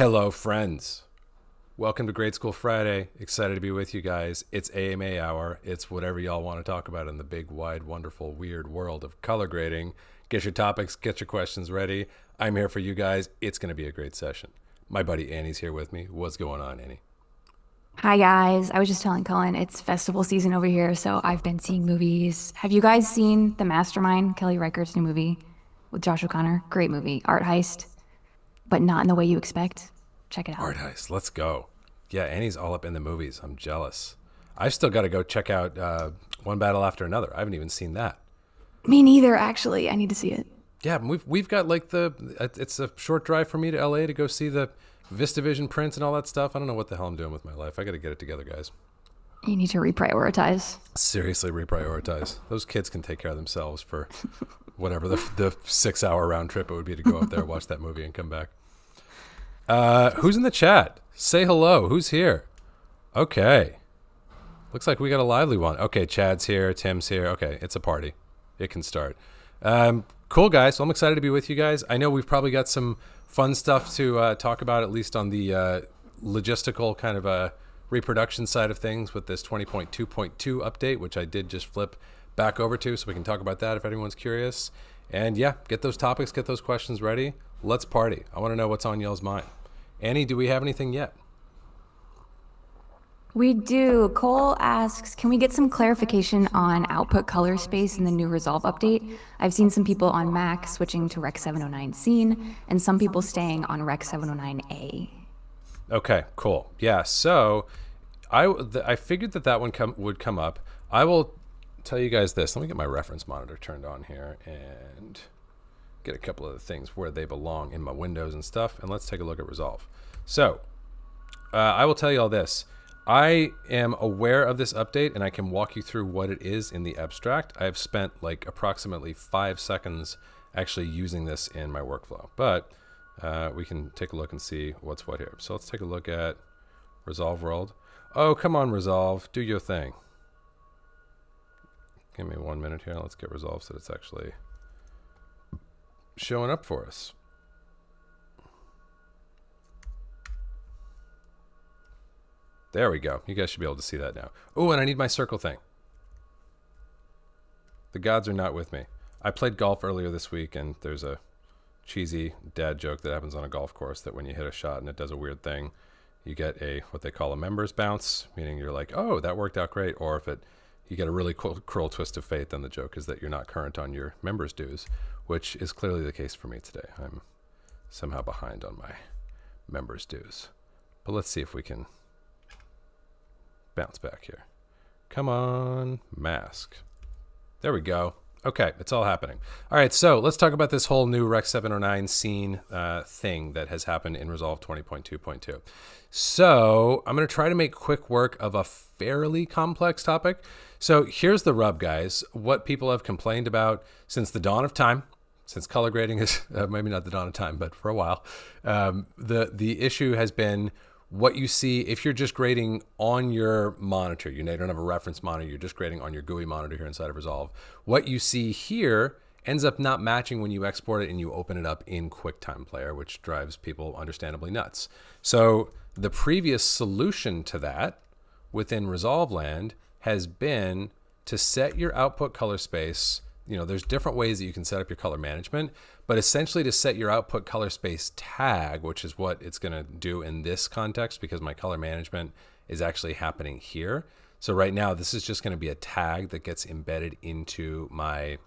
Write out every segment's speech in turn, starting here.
Hello, friends. Welcome to Grade School Friday. Excited to be with you guys. It's AMA hour. It's whatever y'all want to talk about in the big, wide, wonderful, weird world of color grading. Get your topics, get your questions ready. I'm here for you guys. It's going to be a great session. My buddy Annie's here with me. What's going on, Annie? Hi guys, I was just telling Cullen it's festival season over here, so I've been seeing movies. Have you guys seen The Mastermind, Kelly Reichardt's new movie with Josh O'Connor? Great movie, art heist, but not in the way you expect. Check it out. Art Heist. Let's go. Yeah, Annie's all up in the movies. I'm jealous. I've still got to go check out One Battle After Another. I haven't even seen that. Me neither, actually. I need to see it. Yeah, we've got like it's a short drive for me to LA to go see the VistaVision prints and all that stuff. I don't know what the hell I'm doing with my life. I got to get it together, guys. You need to reprioritize. Seriously, reprioritize. Those kids can take care of themselves for whatever the 6 hour round trip it would be to go up there, watch that movie, and come back. Who's in the chat? Say hello. Who's here? Okay. Looks like we got a lively one. Okay, Chad's here. Tim's here. Okay, it's a party. It can start. Cool, guys. So I'm excited to be with you guys. I know we've probably got some fun stuff to talk about, at least on the logistical kind of reproduction side of things with this 20.2.2 update, which I did just flip back over to, so we can talk about that if anyone's curious. And yeah, get those topics, get those questions ready. Let's party. I want to know what's on y'all's mind. Annie, do we have anything yet? We do. Cole asks, can we get some clarification on output color space in the new Resolve update? I've seen some people on Mac switching to Rec 709 Scene and some people staying on Rec 709A. Okay, cool. Yeah, so I figured that one would come up. I will tell you guys this. Let me get my reference monitor turned on here and get a couple of the things where they belong in my windows and stuff, and let's take a look at Resolve. So I will tell you all this. I am aware of this update, and I can walk you through what it is in the abstract. I have spent like approximately 5 seconds actually using this in my workflow, but we can take a look and see what's what here. So let's take a look at Resolve World. Oh, come on, Resolve. Do your thing. Give me 1 minute here. Let's get Resolve so it's actually showing up for us. There we go. You guys should be able to see that now. Oh, and I need my circle thing. The gods are not with me. I played golf earlier this week, and there's a cheesy dad joke that happens on a golf course that when you hit a shot and it does a weird thing, you get what they call a members bounce, meaning you're like, oh, that worked out great. Or if you get a really cruel twist of fate, then the joke is that you're not current on your members dues, which is clearly the case for me today. I'm somehow behind on my members dues. But let's see if we can bounce back here. Come on, mask. There we go. Okay, it's all happening. All right, so let's talk about this whole new Rec 709 scene thing that has happened in Resolve 20.2.2. So I'm going to try to make quick work of a fairly complex topic. So here's the rub, guys. What people have complained about since the dawn of time, since color grading is maybe not the dawn of time, but for a while, the issue has been what you see if you're just grading on your monitor. You don't have a reference monitor, you're just grading on your GUI monitor here inside of Resolve. What you see here ends up not matching when you export it and you open it up in QuickTime Player, which drives people understandably nuts. So the previous solution to that within Resolve land has been to set your output color space. There's different ways that you can set up your color management, but essentially to set your output color space tag, which is what it's going to do in this context because my color management is actually happening here. So right now, this is just going to be a tag that gets embedded into my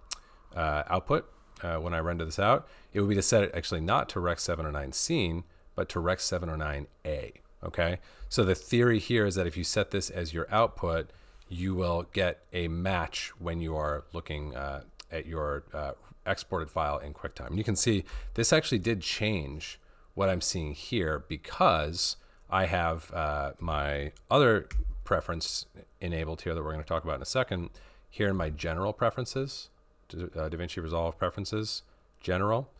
output when I render this out. It would be to set it actually not to Rec 709 Scene, but to Rec 709A, okay? So the theory here is that if you set this as your output, you will get a match when you are looking at your exported file in QuickTime. And you can see this actually did change what I'm seeing here because I have my other preference enabled here that we're going to talk about in a second. Here in my general preferences, DaVinci Resolve preferences, general,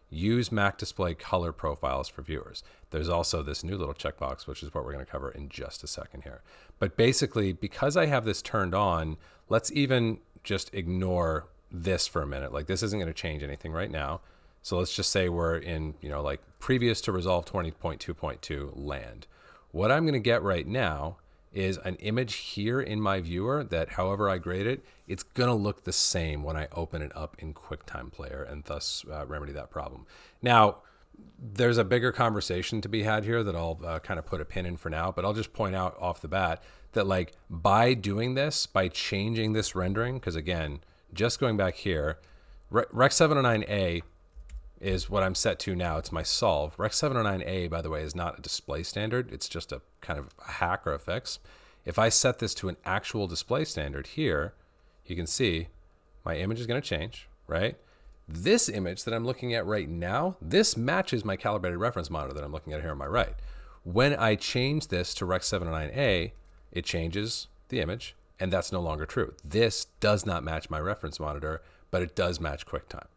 use Mac display color profiles for viewers. There's also this new little checkbox, which is what we're going to cover in just a second here. But basically, because I have this turned on, let's even just ignore this for a minute. Like this isn't going to change anything right now. So let's just say we're in, like previous to Resolve 20.2.2 land. What I'm going to get right now is an image here in my viewer that however I grade it, it's going to look the same when I open it up in QuickTime Player and thus remedy that problem. Now, there's a bigger conversation to be had here that I'll kind of put a pin in for now, but I'll just point out off the bat that like by doing this, by changing this rendering, because again, just going back here, Rec 709A is what I'm set to now. It's my solve. Rec 709A, by the way, is not a display standard. It's just a kind of a hack or a fix. If I set this to an actual display standard here, you can see my image is going to change, right? This image that I'm looking at right now, this matches my calibrated reference monitor that I'm looking at here on my right. When I change this to Rec 709A, it changes the image, and that's no longer true. This does not match my reference monitor, but it does match QuickTime.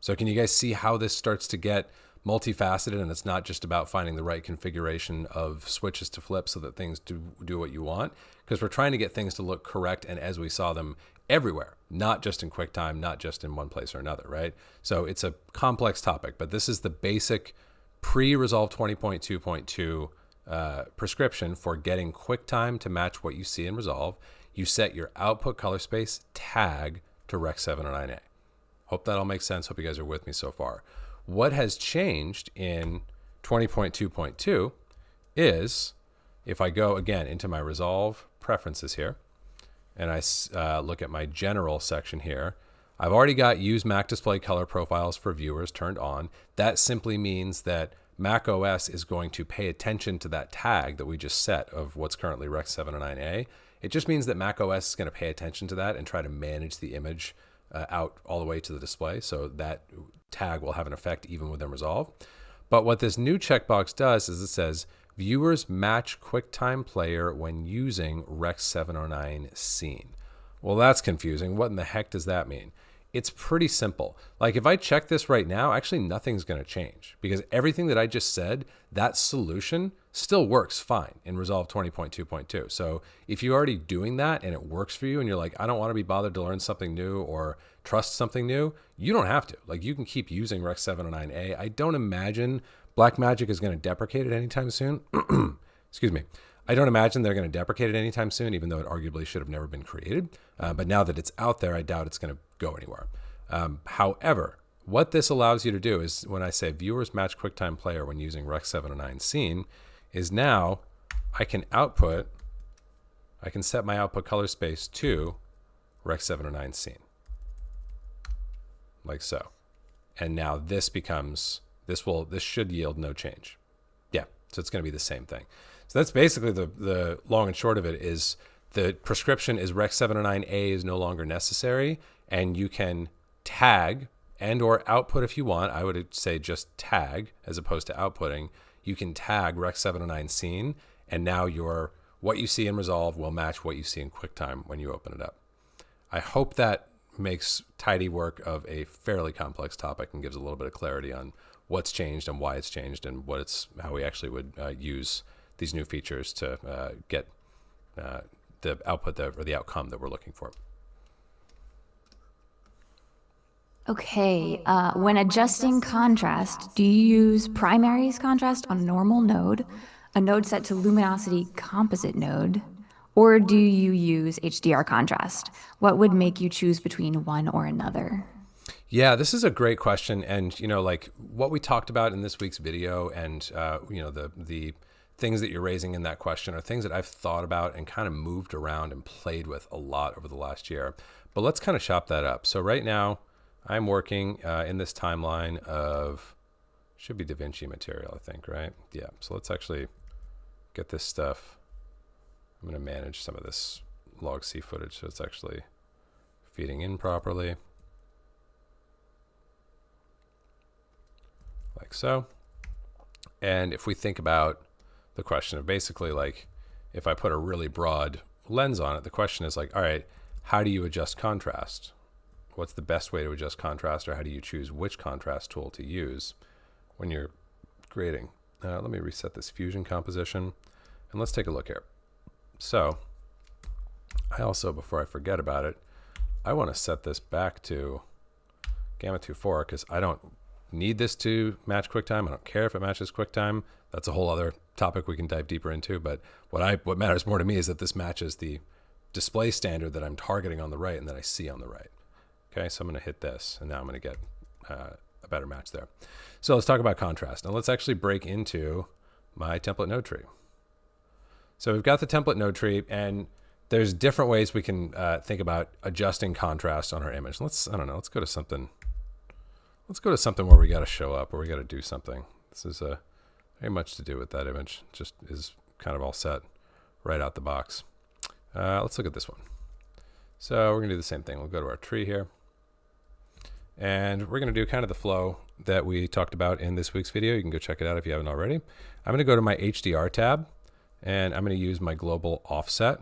So can you guys see how this starts to get multifaceted, and it's not just about finding the right configuration of switches to flip so that things do what you want? Because we're trying to get things to look correct and as we saw them everywhere, not just in QuickTime, not just in one place or another, right? So it's a complex topic, but this is the basic pre-Resolve 20.2.2 prescription for getting QuickTime to match what you see in Resolve. You set your output color space tag to Rec 709A. Hope that all makes sense. Hope you guys are with me so far. What has changed in 20.2.2 is if I go again into my Resolve preferences here, and I look at my general section here, I've already got use Mac display color profiles for viewers turned on. That simply means that macOS is going to pay attention to that tag that we just set of what's currently Rec 709A. It just means that macOS is going to pay attention to that and try to manage the image out all the way to the display. So that tag will have an effect even within Resolve. But what this new checkbox does is it says, viewers match QuickTime Player when using Rec 709 scene. Well, that's confusing. What in the heck does that mean? It's pretty simple. Like if I check this right now, actually nothing's going to change because everything that I just said, that solution still works fine in Resolve 20.2.2. So if you're already doing that and it works for you and you're like, I don't want to be bothered to learn something new or trust something new, you don't have to. Like you can keep using Rec 709A. I don't imagine Blackmagic is going to deprecate it anytime soon. Excuse me. I don't imagine they're going to deprecate it anytime soon, even though it arguably should have never been created. But now that it's out there, I doubt it's going to go anywhere. However, what this allows you to do is when I say viewers match QuickTime Player when using Rec 709 scene, is now I can set my output color space to Rec 709 scene. Like so. And now this should yield no change. Yeah, so it's going to be the same thing. So that's basically the long and short of it is the prescription is Rec 709A is no longer necessary, and you can tag and or output if you want. I would say just tag as opposed to outputting. You can tag Rec 709 scene, and now what you see in Resolve will match what you see in QuickTime when you open it up. I hope that makes tidy work of a fairly complex topic and gives a little bit of clarity on what's changed and why it's changed and how we actually would use these new features to get the output or the outcome that we're looking for. Okay, when adjusting contrast, do you use primaries contrast on normal node, a node set to luminosity composite node, or do you use HDR contrast? What would make you choose between one or another? Yeah, this is a great question. And, like what we talked about in this week's video and, the things that you're raising in that question are things that I've thought about and kind of moved around and played with a lot over the last year. But let's kind of chop that up. So right now I'm working in this timeline of, should be DaVinci material, I think, right? Yeah. So let's actually get this stuff. I'm going to manage some of this log C footage so it's actually feeding in properly. Like so. And if we think about the question of basically like, if I put a really broad lens on it, the question is like, all right, how do you adjust contrast? What's the best way to adjust contrast, or how do you choose which contrast tool to use when you're grading? Let me reset this fusion composition and let's take a look here. So I also, before I forget about it, I want to set this back to Gamma 2.4 because I don't need this to match QuickTime. I don't care if it matches QuickTime. That's a whole other topic we can dive deeper into. But what matters more to me is that this matches the display standard that I'm targeting on the right and that I see on the right. Okay, so I'm going to hit this, and now I'm going to get a better match there. So let's talk about contrast. Now let's actually break into my template node tree. So we've got the template node tree, and there's different ways we can think about adjusting contrast on our image. Let's go to something. Let's go to something where we got to show up, where we got to do something. This is very much to do with that image. Just is kind of all set right out the box. Let's look at this one. So we're gonna do the same thing. We'll go to our tree here, and we're gonna do kind of the flow that we talked about in this week's video. You can go check it out if you haven't already. I'm gonna go to my HDR tab, and I'm gonna use my global offset.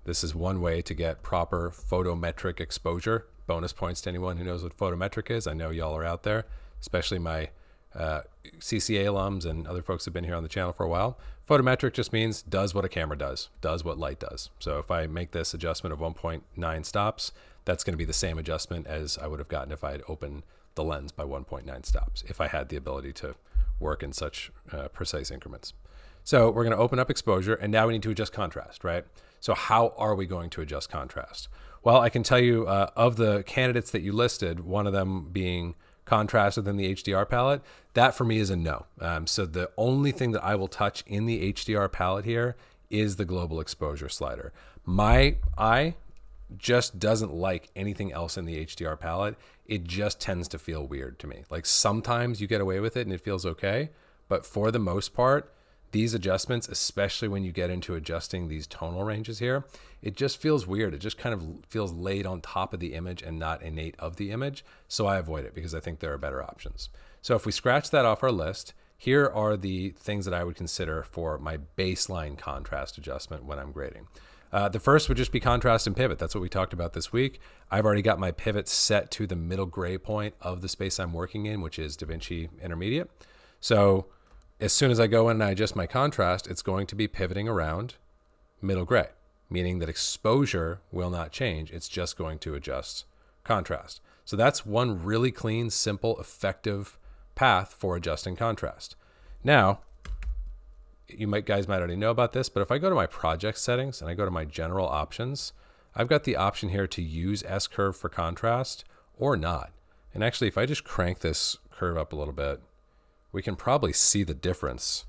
This is one way to get proper photometric exposure. Bonus points to anyone who knows what photometric is. I know y'all are out there, especially my CCA alums and other folks who've been here on the channel for a while. Photometric just means does what a camera does what light does. So if I make this adjustment of 1.9 stops, that's going to be the same adjustment as I would have gotten if I had opened the lens by 1.9 stops, if I had the ability to work in such precise increments. So we're going to open up exposure, and now we need to adjust contrast, right? So how are we going to adjust contrast? Well, I can tell you of the candidates that you listed, one of them being contrast within the HDR palette, that for me is a no. So the only thing that I will touch in the HDR palette here is the global exposure slider. My eye just doesn't like anything else in the HDR palette. It just tends to feel weird to me. Like sometimes you get away with it and it feels okay, but for the most part, these adjustments, especially when you get into adjusting these tonal ranges here, it just feels weird. It just kind of feels laid on top of the image and not innate of the image. So I avoid it because I think there are better options. So if we scratch that off our list, here are the things that I would consider for my baseline contrast adjustment when I'm grading. The first would just be contrast and pivot. That's what we talked about this week. I've already got my pivot set to the middle gray point of the space I'm working in, which is DaVinci Intermediate. So as soon as I go in and I adjust my contrast, it's going to be pivoting around middle gray, meaning that exposure will not change. It's just going to adjust contrast. So that's one really clean, simple, effective path for adjusting contrast. Now, guys might already know about this, but if I go to my project settings and I go to my general options, I've got the option here to use S-curve for contrast or not. And actually, if I just crank this curve up a little bit, we can probably see the difference,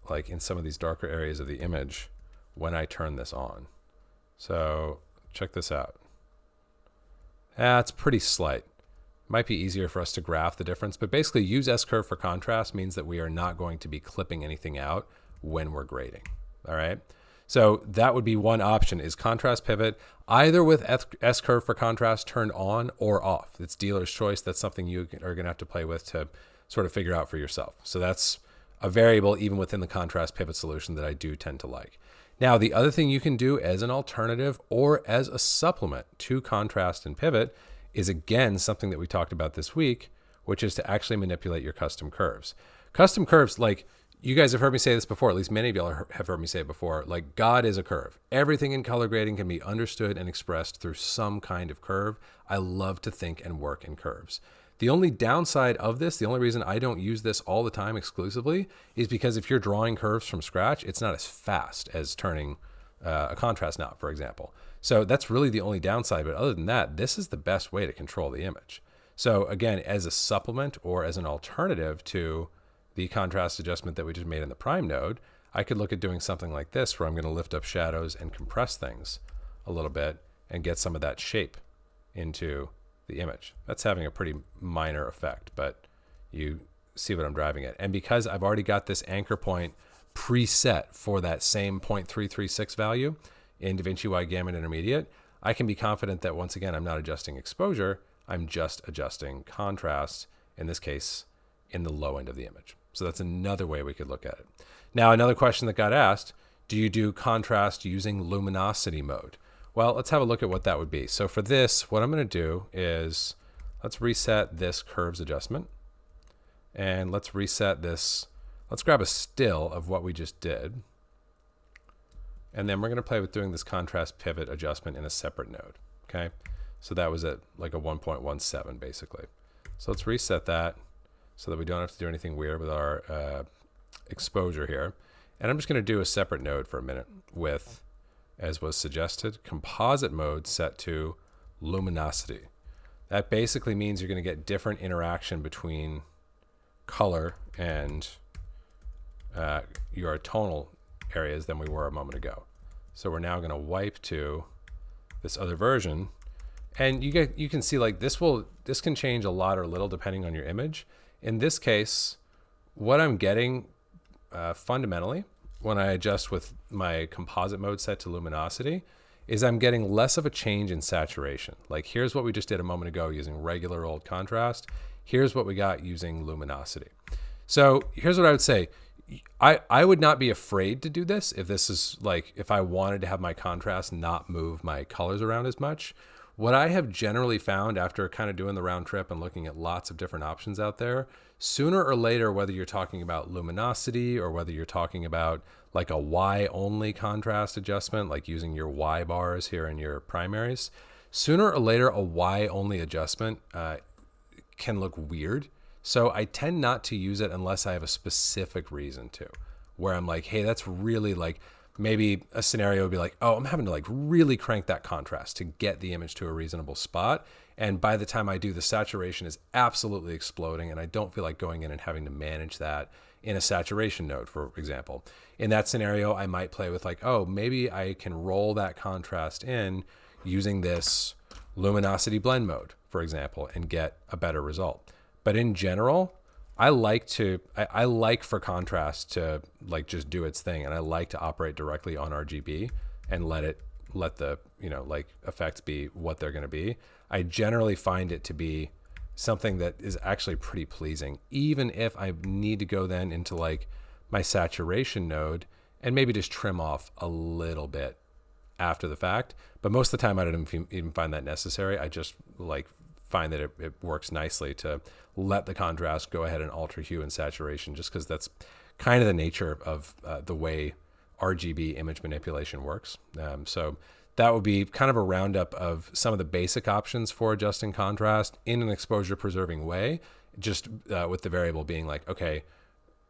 like in some of these darker areas of the image when I turn this on. So check this out. It's pretty slight. Might be easier for us to graph the difference, but basically use S-curve for contrast means that we are not going to be clipping anything out when we're grading. All right. So that would be one option, is contrast pivot, either with S-curve for contrast turned on or off. It's dealer's choice. That's something you are going to have to play with to sort of figure out for yourself. So that's a variable even within the contrast pivot solution that I do tend to like. Now, the other thing you can do as an alternative or as a supplement to contrast and pivot is, again, something that we talked about this week, which is to actually manipulate your custom curves. Custom curves, like you guys have heard me say this before, at least many of y'all have heard me say it before, like God is a curve. Everything in color grading can be understood and expressed through some kind of curve. I love to think and work in curves. The only downside of this, the only reason I don't use this all the time exclusively, is because if you're drawing curves from scratch, it's not as fast as turning a contrast knob, for example. So that's really the only downside. But other than that, this is the best way to control the image. So again, as a supplement or as an alternative to the contrast adjustment that we just made in the prime node, I could look at doing something like this, where I'm going to lift up shadows and compress things a little bit and get some of that shape into the image. That's having a pretty minor effect, but you see what I'm driving at. And because I've already got this anchor point preset for that same 0.336 value in DaVinci Wide Gamut Intermediate, I can be confident that once again, I'm not adjusting exposure, I'm just adjusting contrast, in this case, in the low end of the image. So that's another way we could look at it. Now, another question that got asked, do you do contrast using luminosity mode? Well, let's have a look at what that would be. So for this, what I'm going to do is let's reset this curves adjustment, and let's reset this. Let's grab a still of what we just did. And then we're going to play with doing this contrast pivot adjustment in a separate node. Okay. So that was at like a 1.17 basically. So let's reset that so that we don't have to do anything weird with our exposure here. And I'm just going to do a separate node for a minute with, as was suggested, composite mode set to luminosity. That basically means you're going to get different interaction between color and your tonal areas than we were a moment ago. So we're now going to wipe to this other version, and you can see like this can change a lot or little depending on your image. In this case, what I'm getting fundamentally when I adjust with my composite mode set to luminosity is I'm getting less of a change in saturation. Like here's what we just did a moment ago using regular old contrast. Here's what we got using luminosity. So here's what I would say. I would not be afraid to do this if I wanted to have my contrast not move my colors around as much. What I have generally found after kind of doing the round trip and looking at lots of different options out there, sooner or later, whether you're talking about luminosity or whether you're talking about like a Y only contrast adjustment, like using your Y bars here in your primaries, sooner or later, a Y only adjustment can look weird. So I tend not to use it unless I have a specific reason to, where I'm like, hey, that's really like, maybe a scenario would be like, oh, I'm having to like really crank that contrast to get the image to a reasonable spot. And by the time I do, the saturation is absolutely exploding, and I don't feel like going in and having to manage that in a saturation node, for example. In that scenario, I might play with like, oh, maybe I can roll that contrast in using this luminosity blend mode, for example, and get a better result. But in general, I like for contrast to like just do its thing, and I like to operate directly on RGB and let the like effects be what they're going to be. I generally find it to be something that is actually pretty pleasing, even if I need to go then into like my saturation node and maybe just trim off a little bit after the fact. But most of the time I don't even find that necessary. I just like find that it works nicely to let the contrast go ahead and alter hue and saturation, just because that's kind of the nature of the way RGB image manipulation works. So that would be kind of a roundup of some of the basic options for adjusting contrast in an exposure preserving way, just with the variable being like, okay,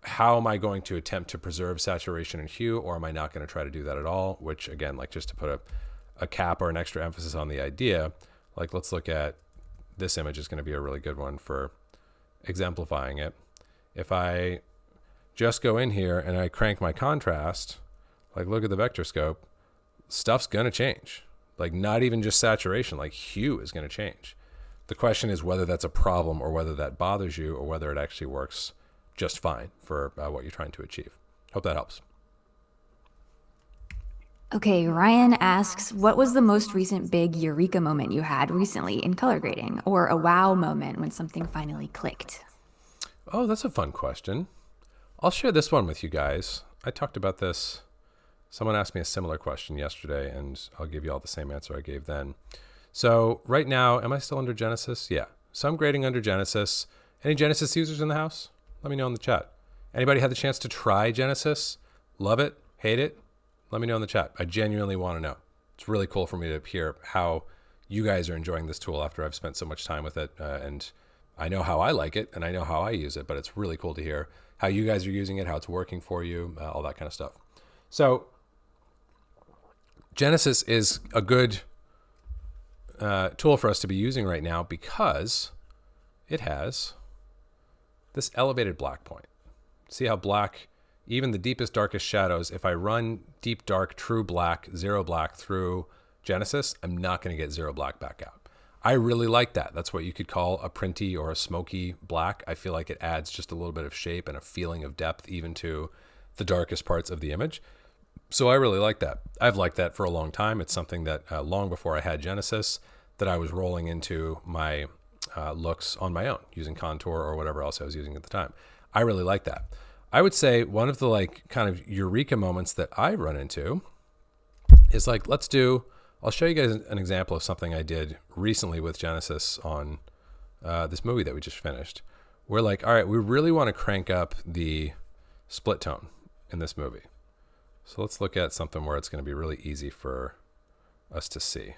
how am I going to attempt to preserve saturation and hue, or am I not going to try to do that at all? Which again, like just to put a cap or an extra emphasis on the idea, like let's look at this image is going to be a really good one for exemplifying it. If I just go in here and I crank my contrast, like look at the vector scope, stuff's going to change. Like not even just saturation, like hue is going to change. The question is whether that's a problem or whether that bothers you or whether it actually works just fine for what you're trying to achieve. Hope that helps. Okay, Ryan asks, what was the most recent big eureka moment you had recently in color grading, or a wow moment when something finally clicked? Oh, that's a fun question. I'll share this one with you guys. I talked about this. Someone asked me a similar question yesterday, and I'll give you all the same answer I gave then. So right now, am I still under Genesis? Yeah. So I'm grading under Genesis. Any Genesis users in the house? Let me know in the chat. Anybody had the chance to try Genesis? Love it? Hate it? Let me know in the chat. I genuinely want to know. It's really cool for me to hear how you guys are enjoying this tool after I've spent so much time with it. And I know how I like it, and I know how I use it, but it's really cool to hear how you guys are using it, how it's working for you, all that kind of stuff. So Genesis is a good tool for us to be using right now because it has this elevated black point. See how black, even the deepest, darkest shadows, if I run deep, dark, true black, zero black through Genesis, I'm not going to get zero black back out. I really like that. That's what you could call a printy or a smoky black. I feel like it adds just a little bit of shape and a feeling of depth even to the darkest parts of the image. So I really like that. I've liked that for a long time. It's something that long before I had Genesis that I was rolling into my looks on my own using contour or whatever else I was using at the time. I really like that. I would say one of the like kind of eureka moments that I run into is like, I'll show you guys an example of something I did recently with Genesis on this movie that we just finished. We're like, all right, we really want to crank up the split tone in this movie. So let's look at something where it's going to be really easy for us to see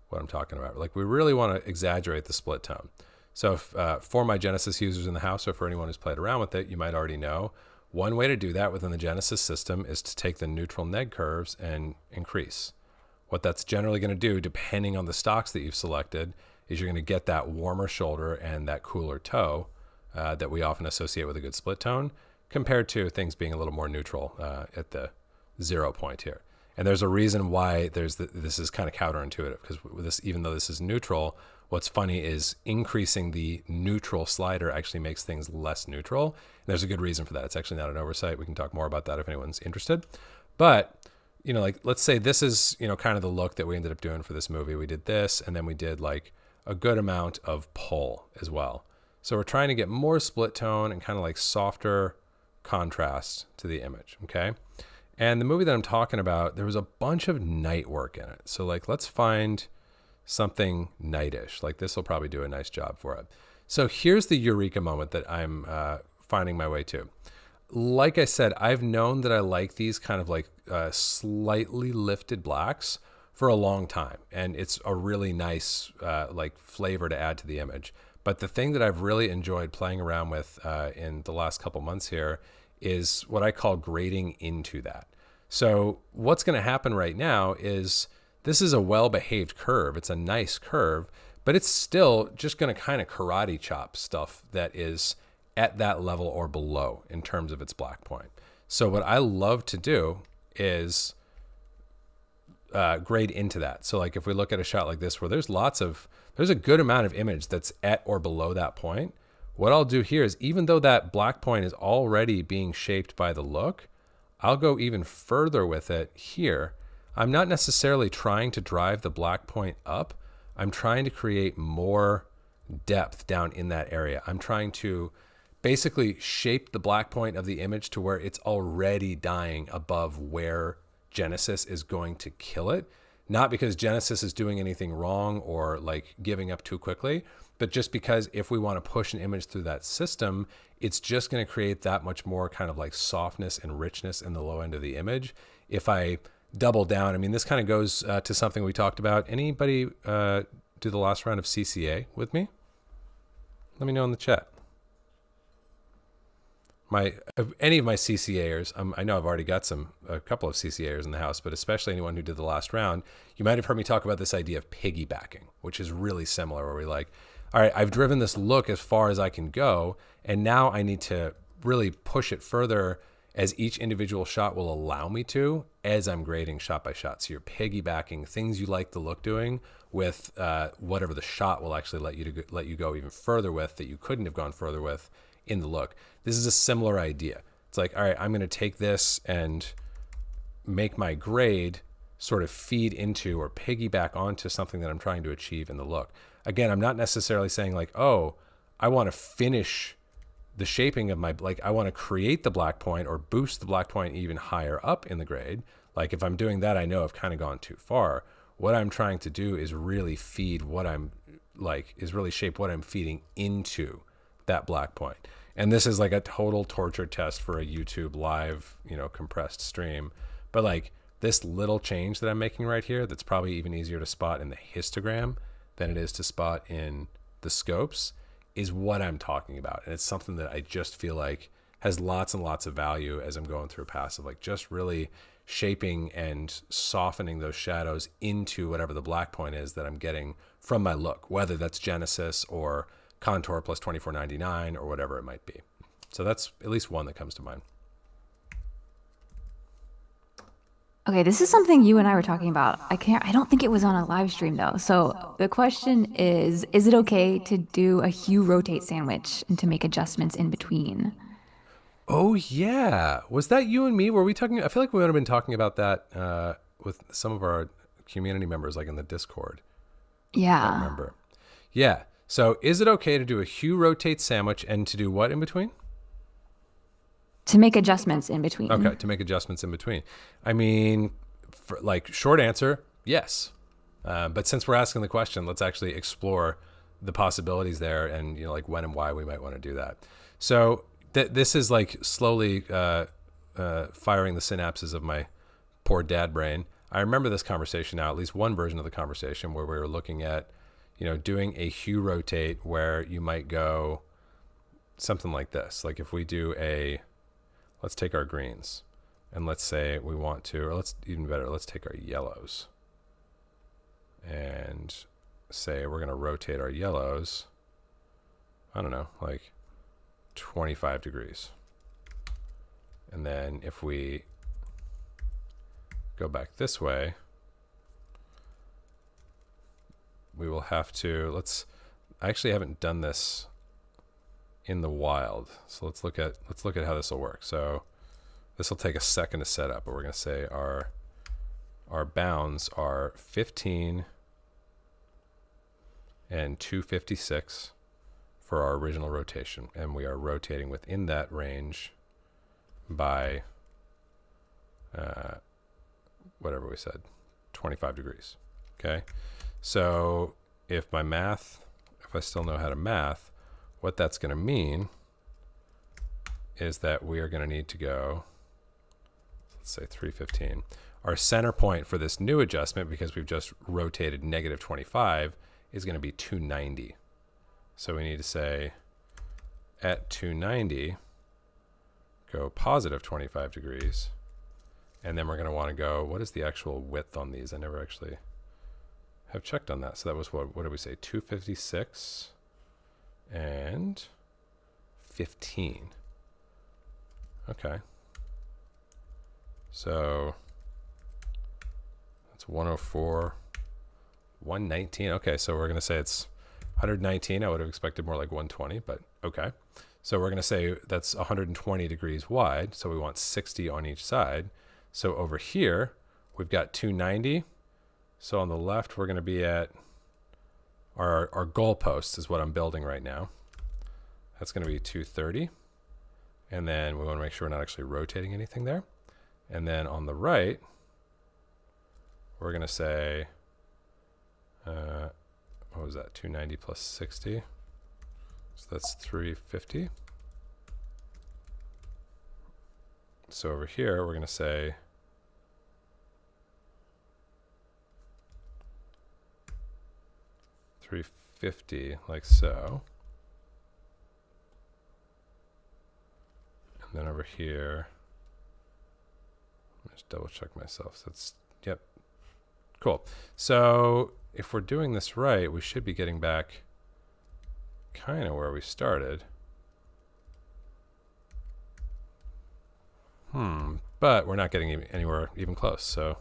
what I'm talking about. Like we really want to exaggerate the split tone. So if, for my Genesis users in the house, or for anyone who's played around with it, you might already know one way to do that within the Genesis system is to take the neutral neg curves and increase. What that's generally going to do, depending on the stocks that you've selected, is you're going to get that warmer shoulder and that cooler toe that we often associate with a good split tone, compared to things being a little more neutral at the 0 point here. And there's a reason why this is kind of counterintuitive, because this, even though this is neutral, what's funny is increasing the neutral slider actually makes things less neutral. And there's a good reason for that. It's actually not an oversight. We can talk more about that if anyone's interested. But, like, let's say this is, kind of the look that we ended up doing for this movie. We did this, and then we did like a good amount of pull as well. So we're trying to get more split tone and kind of like softer contrast to the image, okay? And the movie that I'm talking about, there was a bunch of night work in it. So like, let's find something nightish. Like this will probably do a nice job for it. So here's the eureka moment that I'm finding my way to. Like I said, I've known that I like these kind of like slightly lifted blacks for a long time. And it's a really nice like flavor to add to the image. But the thing that I've really enjoyed playing around with in the last couple months here is what I call grading into that. So what's going to happen right now is this is a well-behaved curve. It's a nice curve, but it's still just going to kind of karate chop stuff that is at that level or below in terms of its black point. So what I love to do is grade into that. So like if we look at a shot like this where there's a good amount of image that's at or below that point, what I'll do here is, even though that black point is already being shaped by the look, I'll go even further with it here. I'm not necessarily trying to drive the black point up. I'm trying to create more depth down in that area. I'm trying to basically shape the black point of the image to where it's already dying above where Genesis is going to kill it. Not because Genesis is doing anything wrong or like giving up too quickly, but just because if we want to push an image through that system, it's just going to create that much more kind of like softness and richness in the low end of the image. If I double down, I mean, this kind of goes to something we talked about. Anybody do the last round of CCA with me? Let me know in the chat. Any of my CCAers, I know I've already got a couple of CCAers in the house, but especially anyone who did the last round, you might have heard me talk about this idea of piggybacking, which is really similar, where we like, all right, I've driven this look as far as I can go, and now I need to really push it further as each individual shot will allow me to, as I'm grading shot by shot. So you're piggybacking things you like the look doing with whatever the shot will actually let you go even further with, that you couldn't have gone further with in the look. This is a similar idea. It's like, all right, I'm going to take this and make my grade sort of feed into or piggyback onto something that I'm trying to achieve in the look. Again, I'm not necessarily saying like, oh, I want to finish the shaping of my, like I want to create the black point or boost the black point even higher up in the grade. Like if I'm doing that, I know I've kind of gone too far. What I'm trying to do is really feed what I'm like, is really shape what I'm feeding into that black point. And this is like a total torture test for a YouTube live, compressed stream. But like this little change that I'm making right here, that's probably even easier to spot in the histogram than it is to spot in the scopes, is what I'm talking about. And it's something that I just feel like has lots and lots of value as I'm going through passive, like just really shaping and softening those shadows into whatever the black point is that I'm getting from my look, whether that's Genesis or Contour plus 24.99 or whatever it might be. So that's at least one that comes to mind. Okay, this is something you and I were talking about. I don't think it was on a live stream though. So the question is it okay to do a hue rotate sandwich and to make adjustments in between? Oh yeah. Was that you and me? Were we talking? I feel like we would have been talking about that with some of our community members, like in the Discord. Yeah. I don't remember. Yeah. So is it okay to do a hue rotate sandwich and to do what in between? To make adjustments in between. Okay, to make adjustments in between. I mean, like short answer, yes. But since we're asking the question, let's actually explore the possibilities there and like when and why we might want to do that. So this is like slowly firing the synapses of my poor dad brain. I remember this conversation now, at least one version of the conversation where we were looking at doing a hue rotate where you might go something like this. Like if we do let's take our greens and let's say we want to, or let's even better, let's take our yellows and say we're going to rotate our yellows, I don't know, like 25 degrees. And then if we go back this way, we will have to, I actually haven't done this in the wild. So let's look at how this will work. So this will take a second to set up, but we're going to say our bounds are 15 and 256 for our original rotation. And we are rotating within that range by whatever we said, 25 degrees. Okay. So if I still know how to math, what that's going to mean is that we are going to need to go, let's say 315. Our center point for this new adjustment, because we've just rotated negative 25, is going to be 290. So we need to say at 290, go positive 25 degrees. And then we're going to want to go, what is the actual width on these? I never actually have checked on that. So that was what did we say? 256 and 15. Okay. So that's 104, 119. Okay, so we're going to say it's 119. I would have expected more like 120, but okay. So we're going to say that's 120 degrees wide. So we want 60 on each side. So over here, we've got 290. So on the left, we're going to be at our goalpost is what I'm building right now. That's going to be 230. And then we want to make sure we're not actually rotating anything there. And then on the right, we're going to say, what was that? 290 plus 60. So that's 350. So over here, we're going to say 350, like so. And then over here, let me just double check myself. So it's, yep, cool. So if we're doing this right, we should be getting back kind of where we started. But we're not getting anywhere even close. So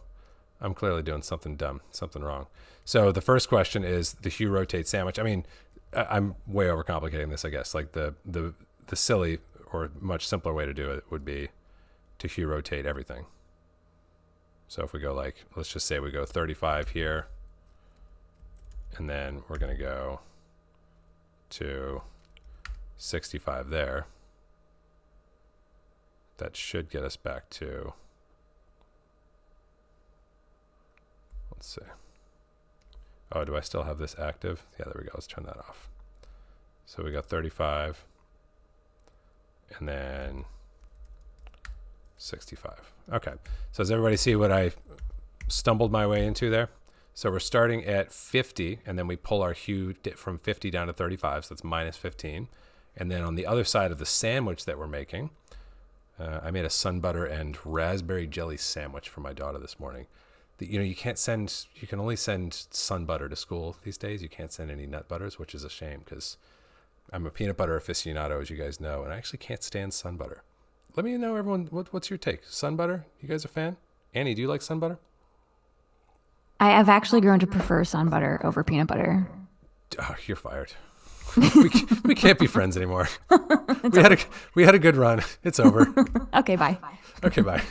I'm clearly doing something dumb, something wrong. So the first question is the hue rotate sandwich. I mean, I'm way overcomplicating this, I guess. Like the silly or much simpler way to do it would be to hue rotate everything. So if we go like, let's just say we go 35 here, and then we're going to go to 65 there. That should get us back to, let's see. Oh, do I still have this active? Yeah, there we go. Let's turn that off. So we got 35 and then 65. Okay. So does everybody see what I stumbled my way into there? So we're starting at 50, and then we pull our hue from 50 down to 35. So that's minus 15. And then on the other side of the sandwich that we're making, I made a sun butter and raspberry jelly sandwich for my daughter this morning. You can only send sun butter to school these days. You can't send any nut butters, which is a shame because I'm a peanut butter aficionado, as you guys know, and I actually can't stand sun butter. Let me know, everyone, what's your take? Sun butter? You guys a fan? Annie, do you like sun butter? I have actually grown to prefer sun butter over peanut butter. Oh, you're fired. we can't be friends anymore. We had a good run. It's over. Okay, bye. Okay, bye.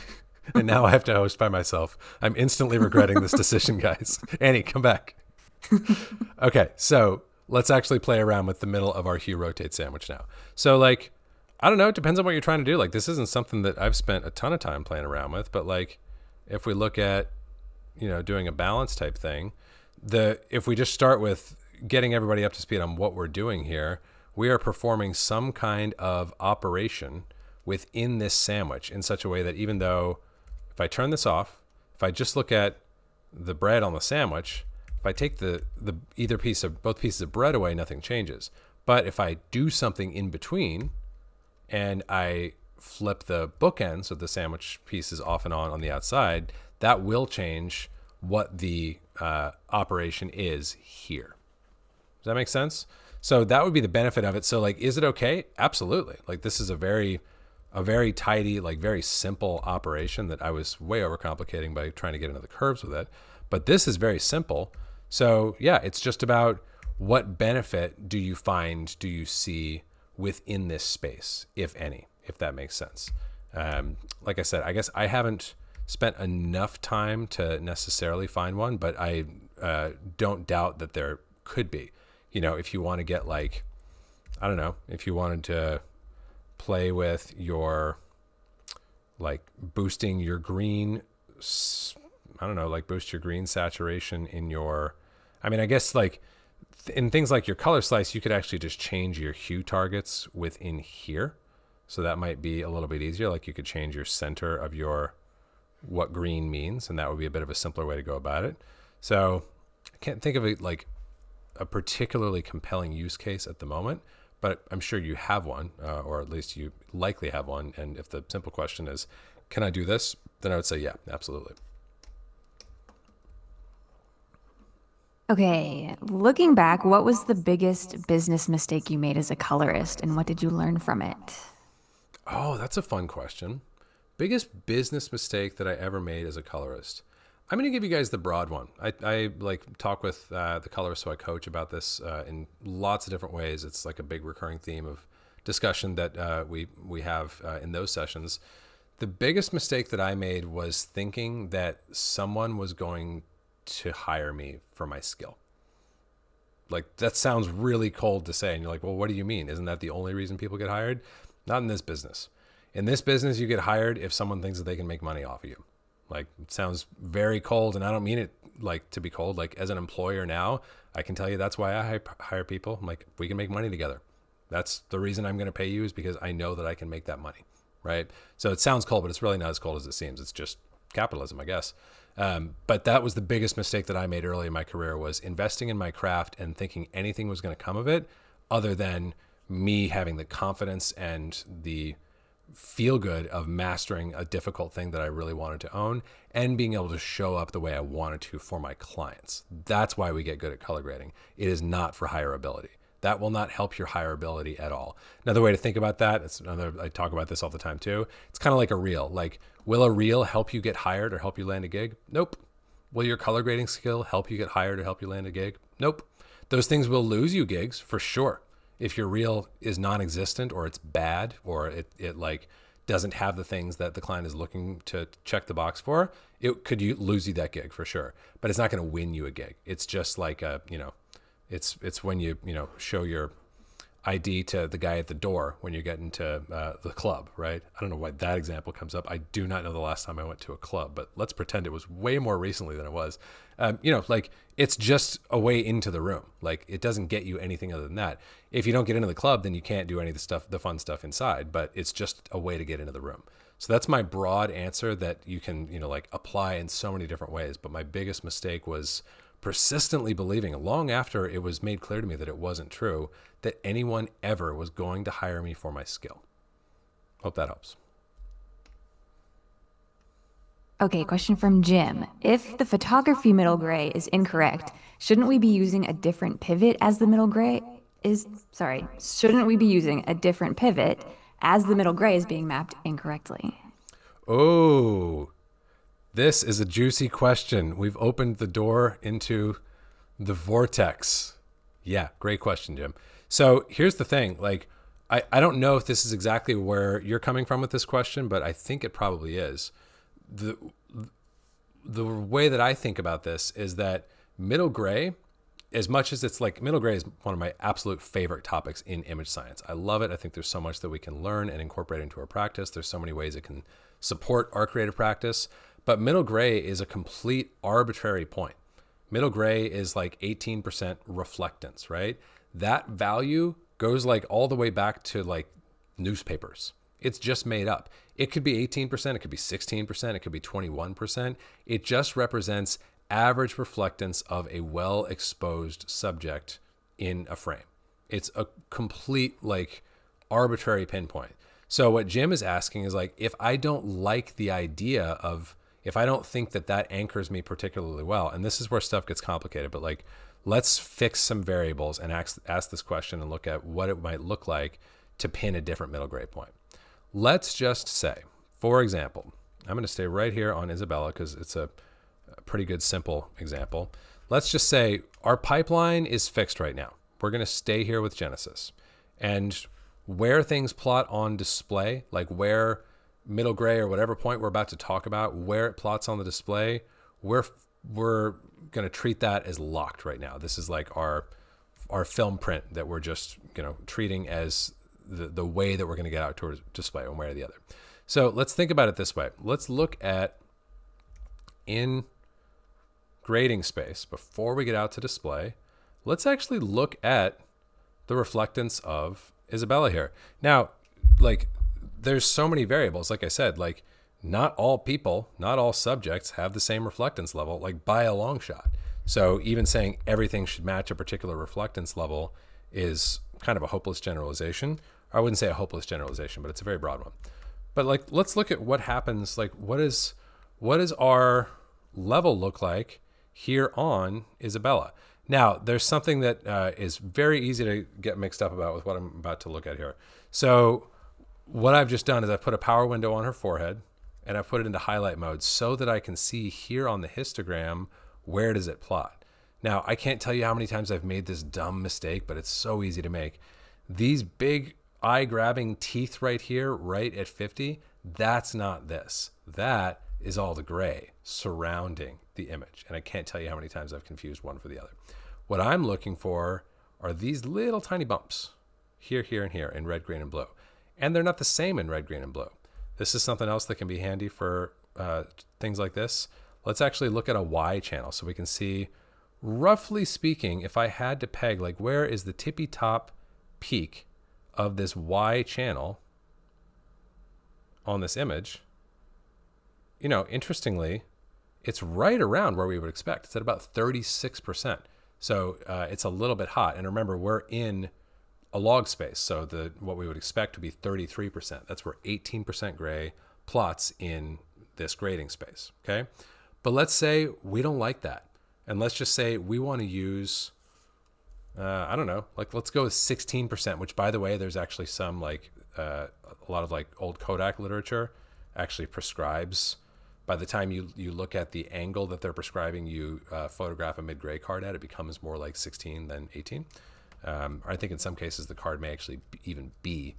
And now I have to host by myself. I'm instantly regretting this decision, guys. Annie, come back. Okay, so let's actually play around with the middle of our hue rotate sandwich now. So like, I don't know, it depends on what you're trying to do. Like, this isn't something that I've spent a ton of time playing around with, but like, if we look at, doing a balance type thing, if we just start with getting everybody up to speed on what we're doing here, we are performing some kind of operation within this sandwich in such a way that even though if I turn this off, if I just look at the bread on the sandwich, If I take the either piece of both pieces of bread away, nothing changes. But if I do something in between and I flip the bookends of the sandwich pieces off and on the outside, that will change what the operation is here. Does that make sense? So that would be the benefit of it. So like, is it okay? Absolutely. Like this is a very tidy, like very simple operation that I was way overcomplicating by trying to get into the curves with it. But this is very simple. So yeah, it's just about what benefit do you see within this space, if any, if that makes sense. Like I said, I guess I haven't spent enough time to necessarily find one, but I don't doubt that there could be. You know, if you want to get like, I don't know, if you wanted to play with your, like boosting your green, I don't know, like boost your green saturation in your, I mean, I guess like in things like your color slice, you could actually just change your hue targets within here. So that might be a little bit easier. Like you could change your center of your, what green means, and that would be a bit of a simpler way to go about it. So I can't think of it like a particularly compelling use case at the moment, but I'm sure you have one, or at least you likely have one. And if the simple question is, can I do this? Then I would say, yeah, absolutely. Okay, looking back, what was the biggest business mistake you made as a colorist, and what did you learn from it? Oh, that's a fun question. Biggest business mistake that I ever made as a colorist. I'm going to give you guys the broad one. I like talk with the colorists who I coach about this in lots of different ways. It's like a big recurring theme of discussion that we have in those sessions. The biggest mistake that I made was thinking that someone was going to hire me for my skill. Like that sounds really cold to say. And you're like, well, what do you mean? Isn't that the only reason people get hired? Not in this business. In this business, you get hired if someone thinks that they can make money off of you. Like it sounds very cold, and I don't mean it like to be cold. Like as an employer now, I can tell you that's why I hire people. I'm like, we can make money together. That's the reason I'm going to pay you, is because I know that I can make that money, right? So it sounds cold, but it's really not as cold as it seems. It's just capitalism, I guess. But that was the biggest mistake that I made early in my career, was investing in my craft and thinking anything was going to come of it other than me having the confidence and the feel good of mastering a difficult thing that I really wanted to own and being able to show up the way I wanted to for my clients. That's why we get good at color grading. It is not for hireability. That will not help your hireability at all. Another way to think about that, I talk about this all the time too. It's kind of like a reel. Like, will a reel help you get hired or help you land a gig? Nope. Will your color grading skill help you get hired or help you land a gig? Nope. Those things will lose you gigs for sure. If your reel is non-existent or it's bad or it like doesn't have the things that the client is looking to check the box for, it could lose you that gig for sure. But it's not going to win you a gig. It's just like it's when you show your ID to the guy at the door when you get into the club, right? I don't know why that example comes up. I do not know the last time I went to a club, but let's pretend it was way more recently than it was. Like it's just a way into the room. Like it doesn't get you anything other than that. If you don't get into the club, then you can't do any of the fun stuff inside, but it's just a way to get into the room. So that's my broad answer that you can, like apply in so many different ways. But my biggest mistake was persistently believing, long after it was made clear to me that it wasn't true, that anyone ever was going to hire me for my skill. Hope that helps. Okay, question from Jim. If the photography middle gray is incorrect, shouldn't we be using a different pivot as the middle gray is, shouldn't we be using a different pivot as the middle gray is being mapped incorrectly? Oh, this is a juicy question. We've opened the door into the vortex. Yeah, great question, Jim. So here's the thing. Like, I don't know if this is exactly where you're coming from with this question, but I think it probably is. The way that I think about this is that middle gray, as much as it's like middle gray is one of my absolute favorite topics in image science. I love it. I think there's so much that we can learn and incorporate into our practice. There's so many ways it can support our creative practice. But middle gray is a complete arbitrary point. Middle gray is like 18% reflectance, right? That value goes like all the way back to like newspapers. It's just made up. It could be 18%, it could be 16%, it could be 21%. It just represents average reflectance of a well-exposed subject in a frame. It's a complete like arbitrary pinpoint. So what Jim is asking is like, if I don't like the idea of, if I don't think that that anchors me particularly well, and this is where stuff gets complicated, but like, let's fix some variables and ask this question and look at what it might look like to pin a different middle grade point. Let's just say, for example, I'm going to stay right here on Isabella because it's a pretty good simple example. Let's just say our pipeline is fixed right now. We're going to stay here with Genesis. And where things plot on display, like where middle gray or whatever point we're about to talk about, where it plots on the display, we're going to treat that as locked right now. This is like our film print that we're just treating as the way that we're going to get out towards display one way or the other. So let's think about it this way. Let's look at in grading space before we get out to display. Let's actually look at the reflectance of Isabella here. Now, like, there's so many variables. Like I said, like, not all people, not all subjects have the same reflectance level, like by a long shot. So even saying everything should match a particular reflectance level is kind of a hopeless generalization. I wouldn't say a hopeless generalization, but it's a very broad one. But like, let's look at what happens. Like, what is our level look like here on Isabella? Now, there's something that is very easy to get mixed up about with what I'm about to look at here. So what I've just done is I've put a power window on her forehead and I've put it into highlight mode so that I can see here on the histogram, where does it plot? Now, I can't tell you how many times I've made this dumb mistake, but it's so easy to make. These big eye-grabbing teeth right here, right at 50, that's not this. That is all the gray surrounding the image. And I can't tell you how many times I've confused one for the other. What I'm looking for are these little tiny bumps here, here, and here in red, green, and blue. And they're not the same in red, green, and blue. This is something else that can be handy for things like this. Let's actually look at a Y channel so we can see, roughly speaking, if I had to peg, like, where is the tippy top peak of this Y channel on this image? Interestingly, it's right around where we would expect. It's at about 36%. So it's a little bit hot. And remember, we're in a log space. So what we would expect would be 33%. That's where 18% gray plots in this grading space. Okay. But let's say we don't like that. And let's just say we want to use, I don't know, like, let's go with 16%, which, by the way, there's actually some like a lot of like old Kodak literature actually prescribes. By the time you look at the angle that they're prescribing you photograph a mid-gray card at, it becomes more like 16 than 18. I think in some cases the card may actually even be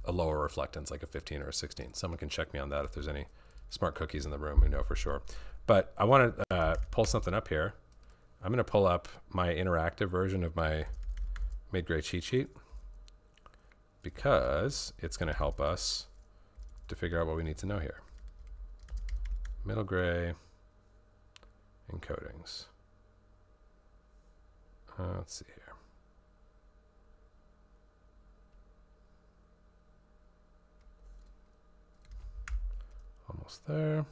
a lower reflectance, like a 15 or a 16. Someone can check me on that if there's any smart cookies in the room who know for sure. But I want to pull something up here. I'm going to pull up my interactive version of my mid-gray cheat sheet because it's going to help us to figure out what we need to know here. Middle gray encodings. Let's see here. Almost there.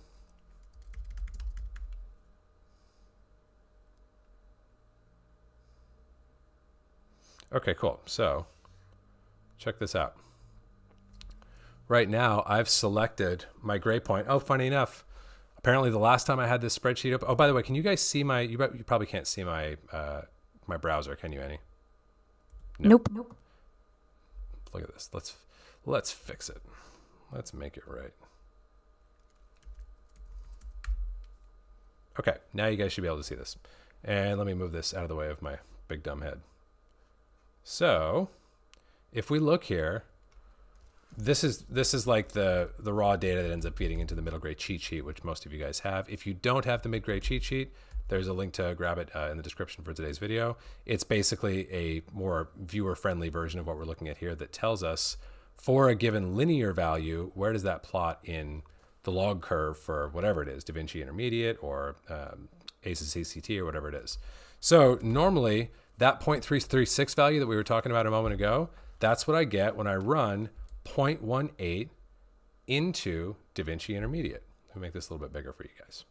Okay, cool. So check this out. Right now, I've selected my gray point. Oh, funny enough, apparently the last time I had this spreadsheet up. Oh, by the way, can you guys see you probably can't see my my browser, can you, Annie? No. Nope. Look at this. Let's fix it. Let's make it right. Okay, now you guys should be able to see this. And let me move this out of the way of my big dumb head. So, if we look here, this is like the raw data that ends up feeding into the middle gray cheat sheet, which most of you guys have. If you don't have the mid gray cheat sheet, there's a link to grab it in the description for today's video. It's basically a more viewer-friendly version of what we're looking at here that tells us, for a given linear value, where does that plot in the log curve for whatever it is, DaVinci Intermediate or ACCT or whatever it is. So normally that 0.336 value that we were talking about a moment ago, that's what I get when I run 0.18 into DaVinci Intermediate. Let me make this a little bit bigger for you guys.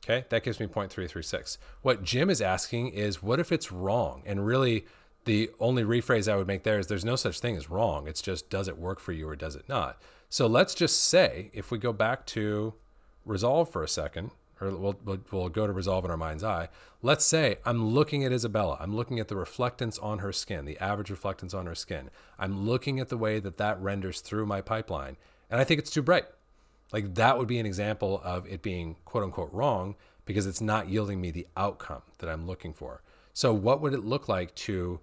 Okay, that gives me 0.336. What Jim is asking is, what if it's wrong? And really, the only rephrase I would make there is there's no such thing as wrong. It's just, does it work for you or does it not? So let's just say, if we go back to resolve for a second, or we'll go to resolve in our mind's eye. Let's say I'm looking at Isabella. I'm looking at the reflectance on her skin, the average reflectance on her skin. I'm looking at the way that that renders through my pipeline, and I think it's too bright. Like, that would be an example of it being quote unquote wrong because it's not yielding me the outcome that I'm looking for. So what would it look like to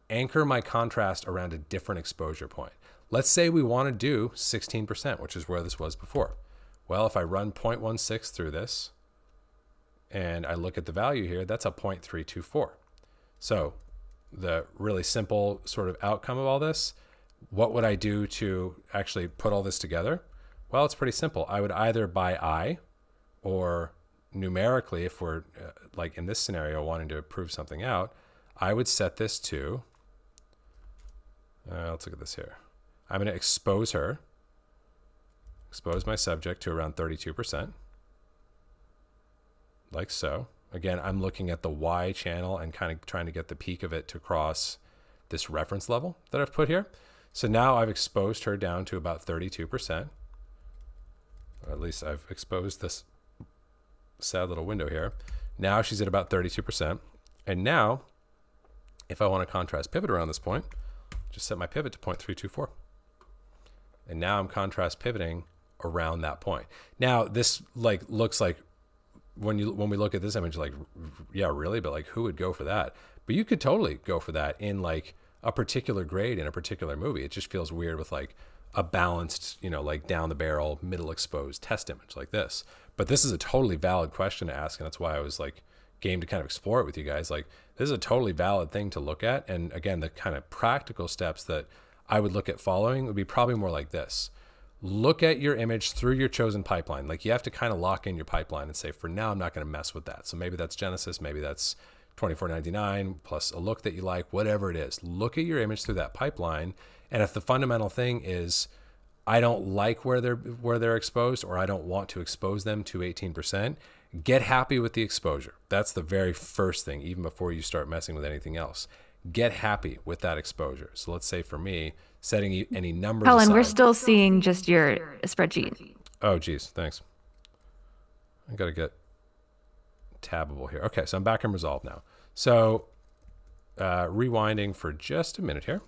anchor my contrast around a different exposure point? Let's say we want to do 16%, which is where this was before. Well, if I run 0.16 through this and I look at the value here, that's a 0.324. So the really simple sort of outcome of all this, what would I do to actually put all this together? Well, it's pretty simple. I would either by eye or numerically, if we're like in this scenario wanting to prove something out, I would set this to, let's look at this here. I'm going to expose her. Expose my subject to around 32%, like so. Again, I'm looking at the Y channel and kind of trying to get the peak of it to cross this reference level that I've put here. So now I've exposed her down to about 32%, or at least I've exposed this sad little window here. Now she's at about 32%. And now, if I want to contrast pivot around this point, just set my pivot to 0.324. And now I'm contrast pivoting around that point. Now this like looks like when we look at this image, like, yeah, really, but like, who would go for that? But you could totally go for that in like a particular grade in a particular movie. It just feels weird with like a balanced, like down the barrel, middle exposed test image like this. But this is a totally valid question to ask, and that's why I was like game to kind of explore it with you guys. Like, this is a totally valid thing to look at. And again, the kind of practical steps that I would look at following would be probably more like this. Look at your image through your chosen pipeline. Like, you have to kind of lock in your pipeline and say, for now, I'm not going to mess with that. So maybe that's Genesis, maybe that's 24.99 plus a look that you like, whatever it is. Look at your image through that pipeline. And if the fundamental thing is, I don't like where they're exposed, or I don't want to expose them to 18%, get happy with the exposure. That's the very first thing, even before you start messing with anything else. Get happy with that exposure. So let's say for me, setting any numbers Helen, aside. we're still seeing just your spreadsheet. Oh, geez, thanks. I got to get tabable here. Okay, so I'm back in Resolve now. So rewinding for just a minute here.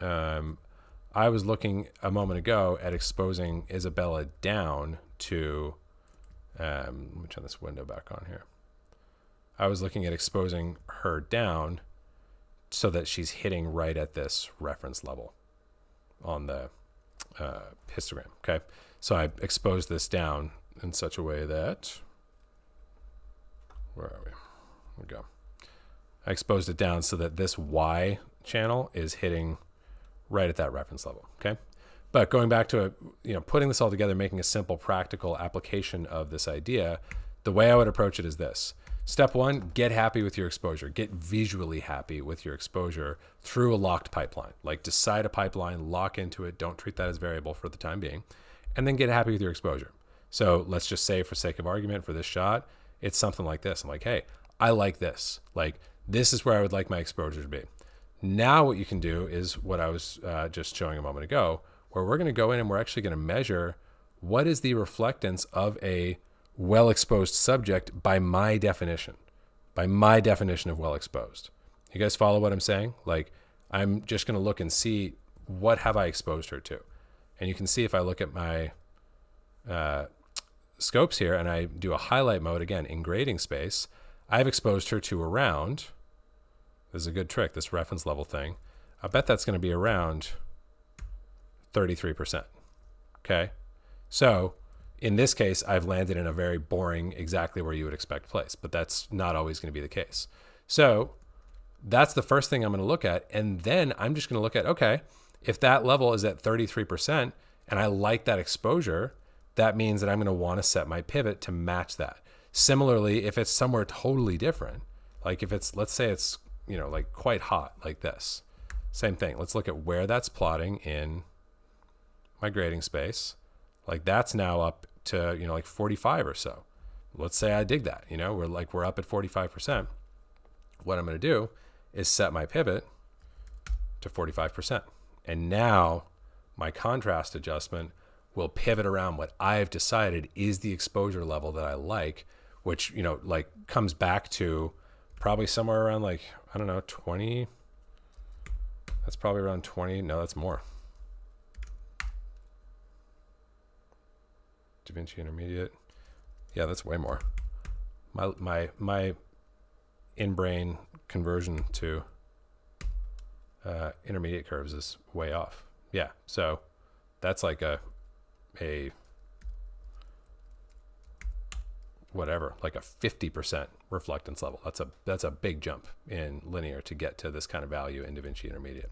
I was looking a moment ago at exposing Isabella down to, let me turn this window back on here. I was looking at exposing her down so that she's hitting right at this reference level on the histogram. Okay, so I exposed this down in such a way that, where are we? Here we go. I exposed it down so that this Y channel is hitting right at that reference level. Okay, but going back to putting this all together, making a simple practical application of this idea, the way I would approach it is this. Step one, get happy with your exposure. Get visually happy with your exposure through a locked pipeline. Like, decide a pipeline, lock into it. Don't treat that as variable for the time being. And then get happy with your exposure. So let's just say, for sake of argument, for this shot, it's something like this. I'm like, hey, I like this. Like, this is where I would like my exposure to be. Now what you can do is what I was just showing a moment ago, where we're going to go in and we're actually going to measure what is the reflectance of a well-exposed subject by my definition of well-exposed. You guys follow what I'm saying? Like, I'm just going to look and see, what have I exposed her to? And you can see if I look at my scopes here and I do a highlight mode, again, in grading space, I've exposed her to around, this is a good trick, this reference level thing, I bet that's going to be around 33%. Okay? So in this case, I've landed in a very boring, exactly where you would expect place, but that's not always going to be the case. So that's the first thing I'm going to look at. And then I'm just going to look at, okay, if that level is at 33% and I like that exposure, that means that I'm going to want to set my pivot to match that. Similarly, if it's somewhere totally different, like if it's, let's say it's, like quite hot like this, same thing. Let's look at where that's plotting in my grading space. Like, that's now up to, like 45 or so. let's say I dig that, we're up at 45%. What I'm going to do is set my pivot to 45%. And now my contrast adjustment will pivot around what I've decided is the exposure level that I like, which, comes back to probably somewhere around 20. That's probably around 20. No, that's more. DaVinci Intermediate. Yeah, that's way more. My in-brain conversion to intermediate curves is way off. Yeah, so that's like a whatever, like a 50% reflectance level. That's a big jump in linear to get to this kind of value in DaVinci Intermediate.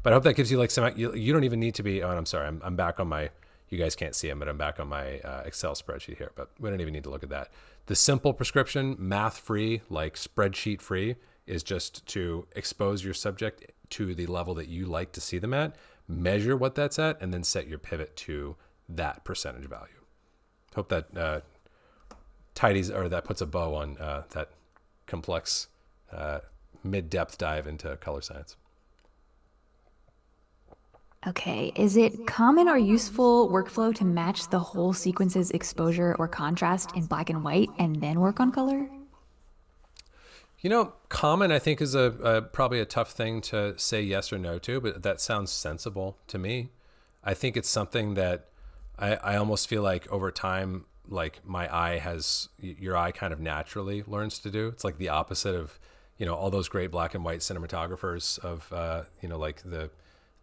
But I hope that gives you you don't even need to be, I'm sorry, I'm back on my, you guys can't see them, but I'm back on my Excel spreadsheet here, but we don't even need to look at that. The simple prescription, math-free, like spreadsheet-free, is just to expose your subject to the level that you like to see them at, measure what that's at, and then set your pivot to that percentage value. Hope that tidies, or that puts a bow on that complex mid-depth dive into color science. Okay, is it common or useful workflow to match the whole sequence's exposure or contrast in black and white and then work on color? Common, I think, is probably a tough thing to say yes or no to, but that sounds sensible to me. I think it's something that I almost feel like over time, like your eye kind of naturally learns to do. It's like the opposite of, all those great black and white cinematographers of, like the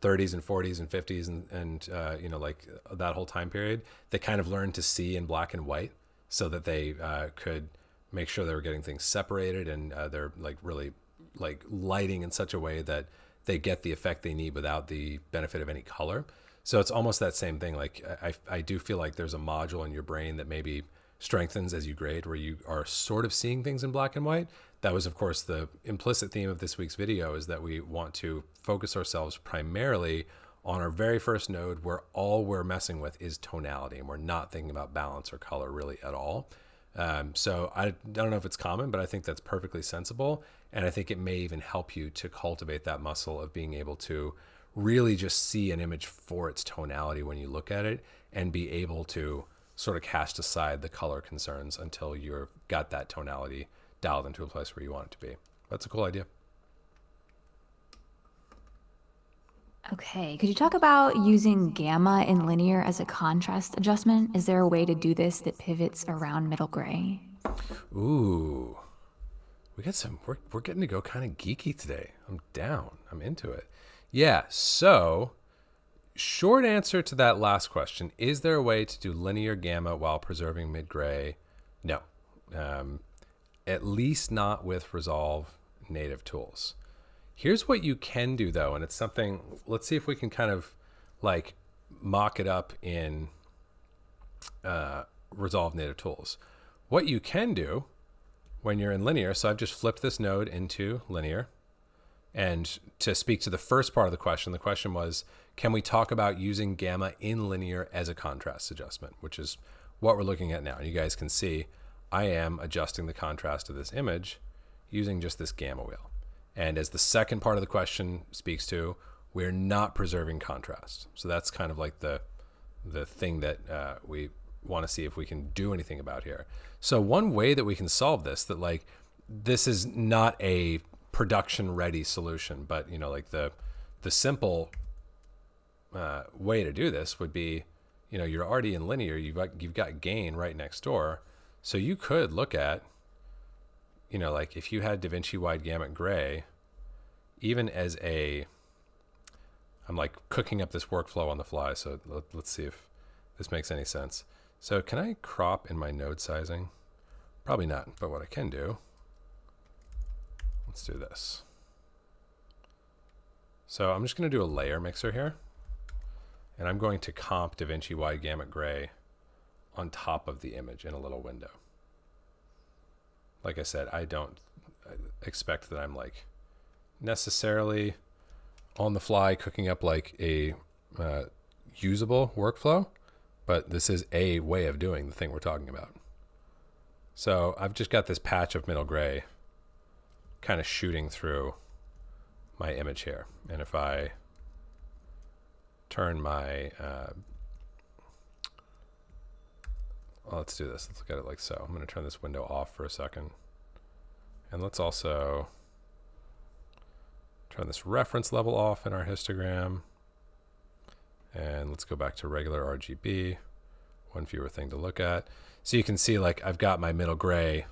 30s and 40s and 50s and like that whole time period. They kind of learned to see in black and white so that they could make sure they were getting things separated, and they're like really like lighting in such a way that they get the effect they need without the benefit of any color. So it's almost that same thing. Like I do feel like there's a module in your brain that maybe strengthens as you grade, where you are sort of seeing things in black and white. That was, of course, the implicit theme of this week's video, is that we want to focus ourselves primarily on our very first node, where all we're messing with is tonality, and we're not thinking about balance or color really at all. So I don't know if it's common, but I think that's perfectly sensible. And I think it may even help you to cultivate that muscle of being able to really just see an image for its tonality when you look at it, and be able to sort of cast aside the color concerns until you've got that tonality dialed into a place where you want it to be. That's a cool idea. Okay, could you talk about using gamma in linear as a contrast adjustment? Is there a way to do this that pivots around middle gray? Ooh, we're getting to go kind of geeky today. I'm down. I'm into it. Yeah, so short answer to that last question, is there a way to do linear gamma while preserving mid-gray? No, at least not with Resolve native tools. Here's what you can do though, and it's something, let's see if we can kind of like mock it up in Resolve native tools. What you can do when you're in linear, so I've just flipped this node into linear. And to speak to the first part of the question was, can we talk about using gamma in linear as a contrast adjustment, which is what we're looking at now. And you guys can see I am adjusting the contrast of this image using just this gamma wheel. And as the second part of the question speaks to, we're not preserving contrast. So that's kind of like the thing that we want to see if we can do anything about here. So one way that we can solve this, that like this is not a production ready solution, but like the simple way to do this would be, you're already in linear, you've got gain right next door. So you could look at, like if you had DaVinci wide gamut gray, even as I'm like cooking up this workflow on the fly. So let's see if this makes any sense. So can I crop in my node sizing? Probably not, but what I can do, let's do this. So I'm just going to do a layer mixer here, and I'm going to comp DaVinci wide gamut gray on top of the image in a little window. Like I said, I don't expect that I'm like necessarily on the fly cooking up like a usable workflow, but this is a way of doing the thing we're talking about. So I've just got this patch of middle gray kind of shooting through my image here. And if I turn my, well, let's do this. Let's look at it like so. I'm going to turn this window off for a second. And let's also turn this reference level off in our histogram. And let's go back to regular RGB. One fewer thing to look at. So you can see like I've got my middle gray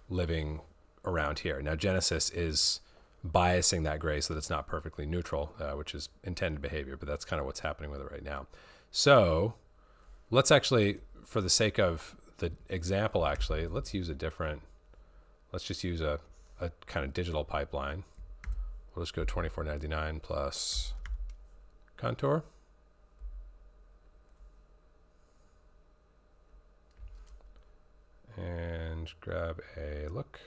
living around here. Now Genesis is biasing that gray so that it's not perfectly neutral, which is intended behavior, but that's kind of what's happening with it right now. So let's actually, for the sake of the example, actually, let's use a different, let's just use a kind of digital pipeline. We'll just go 2499 plus contour. And grab a look.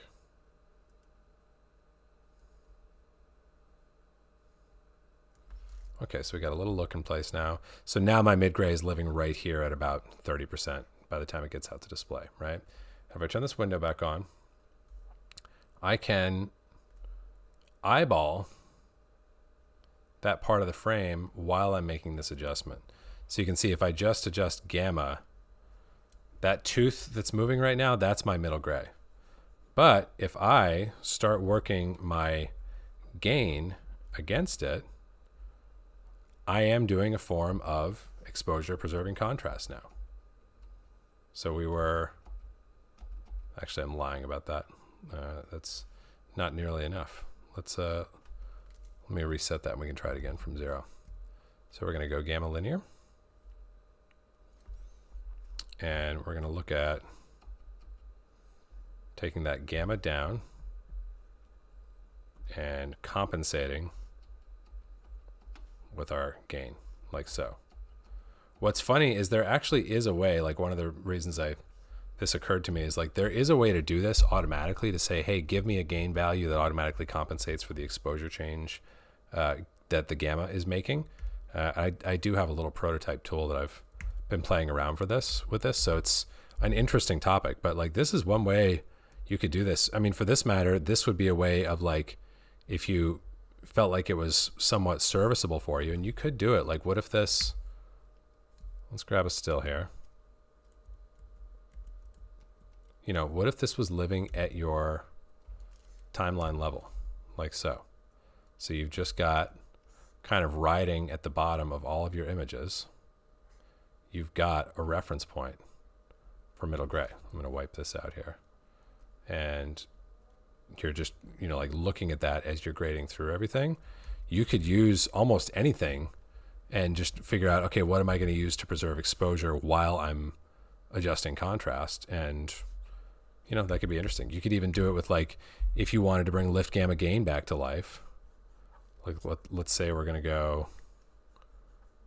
Okay, so we got a little look in place now. So now my mid-gray is living right here at about 30% by the time it gets out to display, right? If I turn this window back on, I can eyeball that part of the frame while I'm making this adjustment. So you can see if I just adjust gamma, that tooth that's moving right now, that's my middle gray. But if I start working my gain against it, I am doing a form of exposure preserving contrast now. So we were, actually I'm lying about that. That's not nearly enough. Let me reset that and we can try it again from 0. So we're going to go gamma linear. And we're going to look at taking that gamma down and compensating with our gain, like so. What's funny is there actually is a way, like one of the reasons this occurred to me is like there is a way to do this automatically to say, hey, give me a gain value that automatically compensates for the exposure change that the gamma is making. I do have a little prototype tool that I've been playing around with this, so it's an interesting topic, but like this is one way you could do this. I mean, for this matter, this would be a way of like, if you felt like it was somewhat serviceable for you, and you could do it. Like, what if this, let's grab a still here. You know, what if this was living at your timeline level, like so? So you've just got kind of riding at the bottom of all of your images. You've got a reference point for middle gray. I'm going to wipe this out here. And you're just, you know, like looking at that as you're grading through everything. You could use almost anything and just figure out, okay, what am I going to use to preserve exposure while I'm adjusting contrast? And, you know, that could be interesting. You could even do it with like, if you wanted to bring lift gamma gain back to life, like let's say we're going to go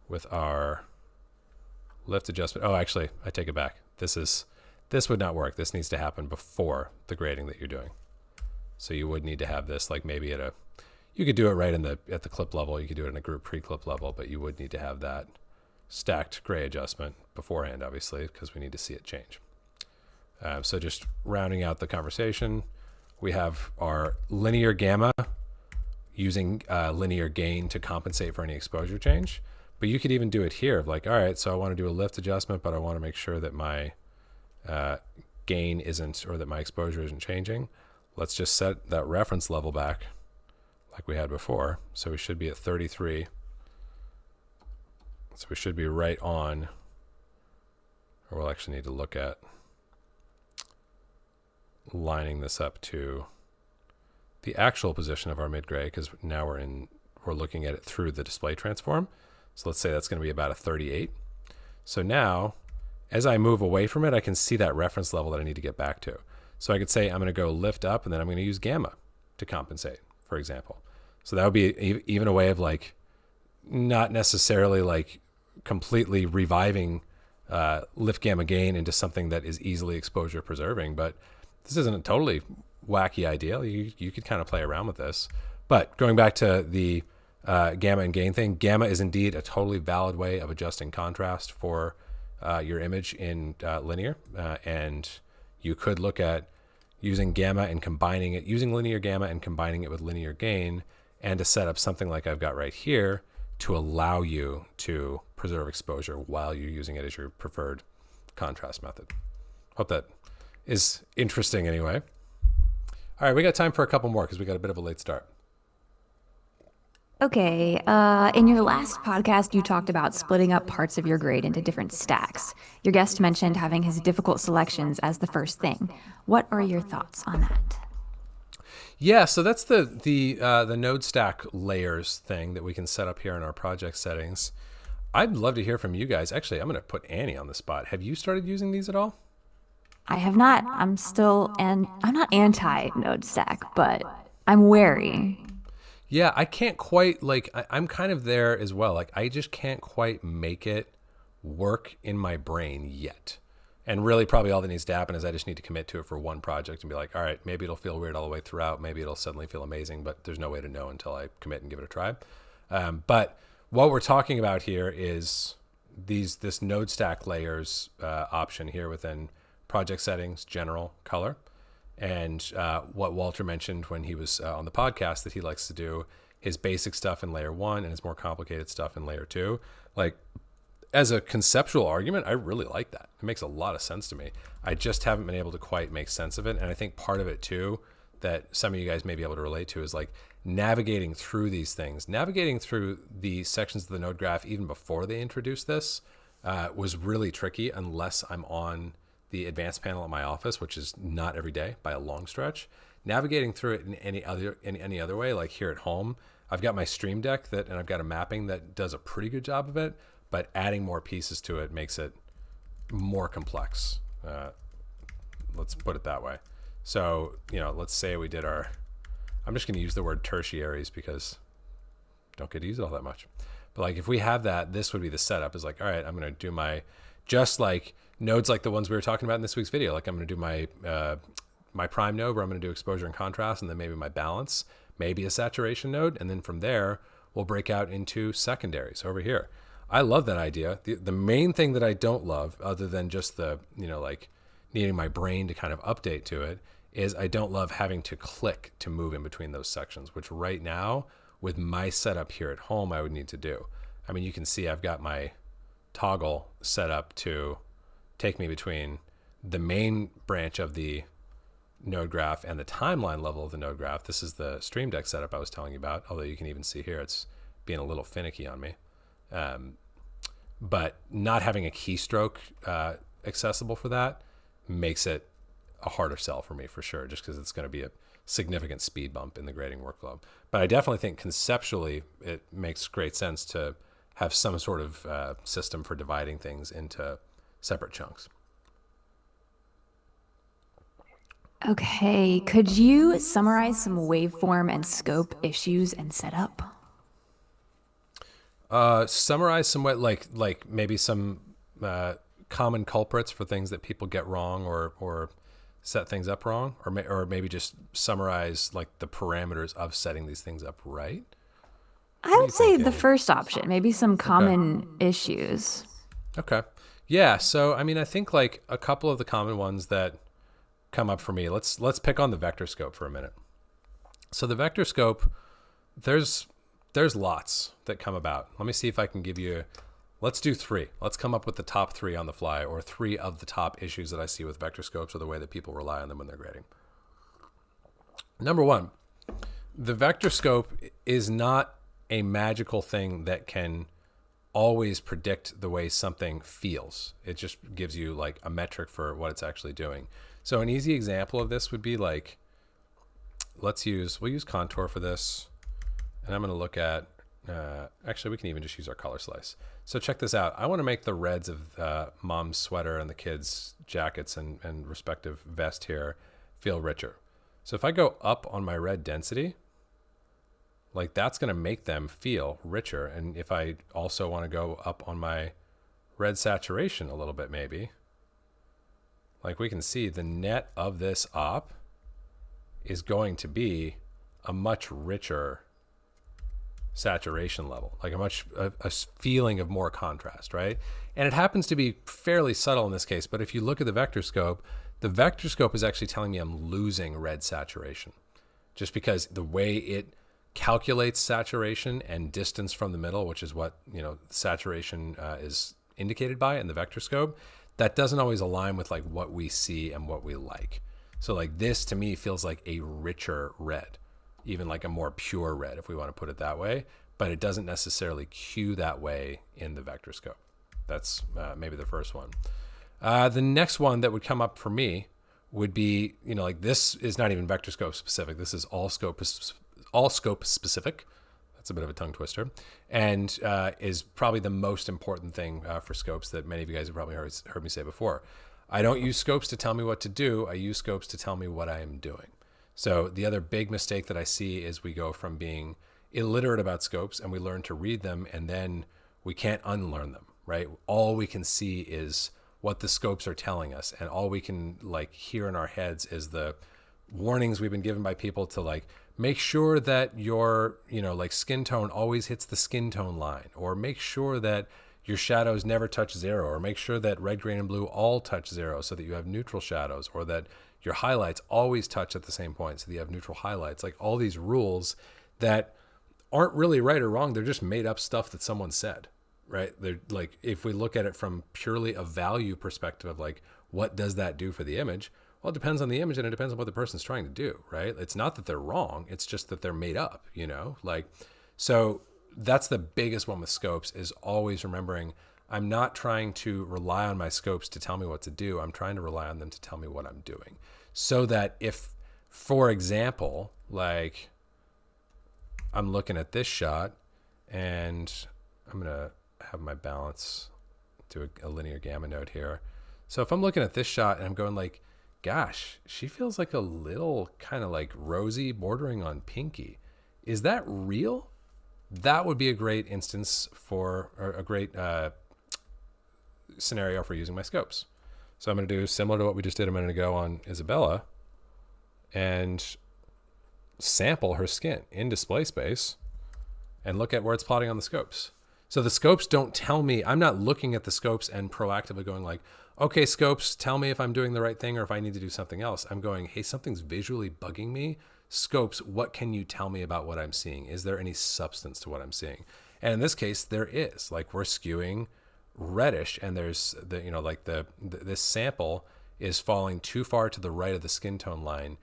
with our lift adjustment. Oh, actually, I take it back. This would not work. This needs to happen before the grading that you're doing. So you would need to have this like maybe you could do it right at the clip level. You could do it in a group pre-clip level, but you would need to have that stacked gray adjustment beforehand, obviously, because we need to see it change. So just rounding out the conversation, we have our linear gamma using linear gain to compensate for any exposure change. But you could even do it here of like, all right, so I want to do a lift adjustment, but I want to make sure that my gain isn't, or that my exposure isn't changing. Let's just set that reference level back like we had before. So we should be at 33. So we should be right on, or we'll actually need to look at lining this up to the actual position of our mid-gray, because now we're looking at it through the display transform. So let's say that's going to be about a 38. So now, as I move away from it, I can see that reference level that I need to get back to. So I could say I'm going to go lift up, and then I'm going to use gamma to compensate, for example. So that would be even a way of like, not necessarily like completely reviving lift gamma gain into something that is easily exposure preserving, but this isn't a totally wacky idea. You could kind of play around with this. But going back to the gamma and gain thing, gamma is indeed a totally valid way of adjusting contrast for your image in linear, and You could look at using gamma and combining it, using linear gamma and combining it with linear gain, and to set up something like I've got right here to allow you to preserve exposure while you're using it as your preferred contrast method. Hope that is interesting anyway. All right, we got time for a couple more because we got a bit of a late start. Okay, in your last podcast, you talked about splitting up parts of your grade into different stacks. Your guest mentioned having his difficult selections as the first thing. What are your thoughts on that? Yeah, so that's the node stack layers thing that we can set up here in our project settings. I'd love to hear from you guys. Actually, I'm going to put Annie on the spot. Have you started using these at all? I have not. I'm not anti node stack, but I'm wary. Yeah, I can't quite, I'm kind of there as well. Like, I just can't quite make it work in my brain yet. And really, probably all that needs to happen is I just need to commit to it for one project and be like, all right, maybe it'll feel weird all the way throughout. Maybe it'll suddenly feel amazing, but there's no way to know until I commit and give it a try. But what we're talking about here is this node stack layers option here within project settings, general, color. And what Walter mentioned when he was on the podcast that he likes to do his basic stuff in layer 1 and his more complicated stuff in layer 2. Like, as a conceptual argument, I really like that. It makes a lot of sense to me. I just haven't been able to quite make sense of it. And I think part of it too, that some of you guys may be able to relate to, is like navigating through these things, navigating through the sections of the node graph even before they introduced this was really tricky unless I'm on the advanced panel at my office, which is not every day by a long stretch. Navigating through it in any other way, like here at home, I've got my Stream Deck and I've got a mapping that does a pretty good job of it, but adding more pieces to it makes it more complex. Let's put it that way. So, let's say we did I'm just going to use the word tertiaries because I don't get to use it all that much. But like if we have that, this would be the setup is like, all right, I'm going to do just like nodes like the ones we were talking about in this week's video. Like I'm going to do my prime node where I'm going to do exposure and contrast, and then maybe my balance, maybe a saturation node. And then from there, we'll break out into secondaries over here. I love that idea. The main thing that I don't love, other than just the, like needing my brain to kind of update to it, is I don't love having to click to move in between those sections, which right now with my setup here at home, I would need to do. I mean, you can see I've got my toggle set up to take me between the main branch of the node graph and the timeline level of the node graph. This is the Stream Deck setup I was telling you about, although you can even see here it's being a little finicky on me. But not having a keystroke accessible for that makes it a harder sell for me for sure, just because it's going to be a significant speed bump in the grading workflow. But I definitely think conceptually it makes great sense to have some sort of system for dividing things into separate chunks. Okay, could you summarize some waveform and scope issues and setup? Summarize some way, like maybe some common culprits for things that people get wrong or set things up wrong, or maybe just summarize like the parameters of setting these things up right. I would say the first option, maybe some common issues. Okay. Yeah. So, I mean, I think like a couple of the common ones that come up for me, let's pick on the vector scope for a minute. So the vector scope, there's lots that come about. Let me see if I can give you, let's do 3. Let's come up with the top 3 on the fly, or 3 of the top issues that I see with vector scopes or the way that people rely on them when they're grading. Number 1, the vector scope is not a magical thing that can always predict the way something feels. It just gives you like a metric for what it's actually doing. So an easy example of this would be like, we'll use contour for this. And I'm going to look at, actually we can even just use our color slice. So check this out. I want to make the reds of mom's sweater and the kids' jackets and respective vest here feel richer. So if I go up on my red density, like that's going to make them feel richer. And if I also want to go up on my red saturation a little bit, maybe, like we can see the net of this op is going to be a much richer saturation level, like a feeling of more contrast, right? And it happens to be fairly subtle in this case, but if you look at the vector scope is actually telling me I'm losing red saturation, just because the way it calculates saturation and distance from the middle, which is what saturation is indicated by in the vector scope, that doesn't always align with like what we see and what we like. So like this to me feels like a richer red, even like a more pure red, if we want to put it that way, but it doesn't necessarily cue that way in the vector scope. That's maybe the first one. The next one that would come up for me would be, like this is not even vector scope specific. This is all scope specific. That's a bit of a tongue twister, and is probably the most important thing for scopes that many of you guys have probably heard me say before. I don't use scopes to tell me what to do. I use scopes to tell me what I am doing. So the other big mistake that I see is we go from being illiterate about scopes and we learn to read them, and then we can't unlearn them, right? All we can see is what the scopes are telling us, and all we can like hear in our heads is the warnings we've been given by people to like make sure that your like skin tone always hits the skin tone line, or make sure that your shadows never touch zero, or make sure that red, green, and blue all touch zero so that you have neutral shadows, or that your highlights always touch at the same point so that you have neutral highlights. Like all these rules that aren't really right or wrong, they're just made up stuff that someone said, right? They're like, if we look at it from purely a value perspective of like, what does that do for the image? Well, it depends on the image and it depends on what the person's trying to do, right? It's not that they're wrong. It's just that they're made up, like, so that's the biggest one with scopes, is always remembering I'm not trying to rely on my scopes to tell me what to do. I'm trying to rely on them to tell me what I'm doing. So that if, for example, like I'm looking at this shot and I'm going to have my balance do a linear gamma node here. So if I'm looking at this shot and I'm going like, gosh, she feels like a little kind of like rosy bordering on pinky. Is that real? That would be a great instance or a great scenario for using my scopes. So I'm going to do similar to what we just did a minute ago on Isabella and sample her skin in display space and look at where it's plotting on the scopes. So the scopes don't tell me, I'm not looking at the scopes and proactively going like, okay, scopes, tell me if I'm doing the right thing or if I need to do something else. I'm going, hey, something's visually bugging me. Scopes, what can you tell me about what I'm seeing? Is there any substance to what I'm seeing? And in this case, there is. Like we're skewing reddish, and there's this sample is falling too far to the right of the skin tone line.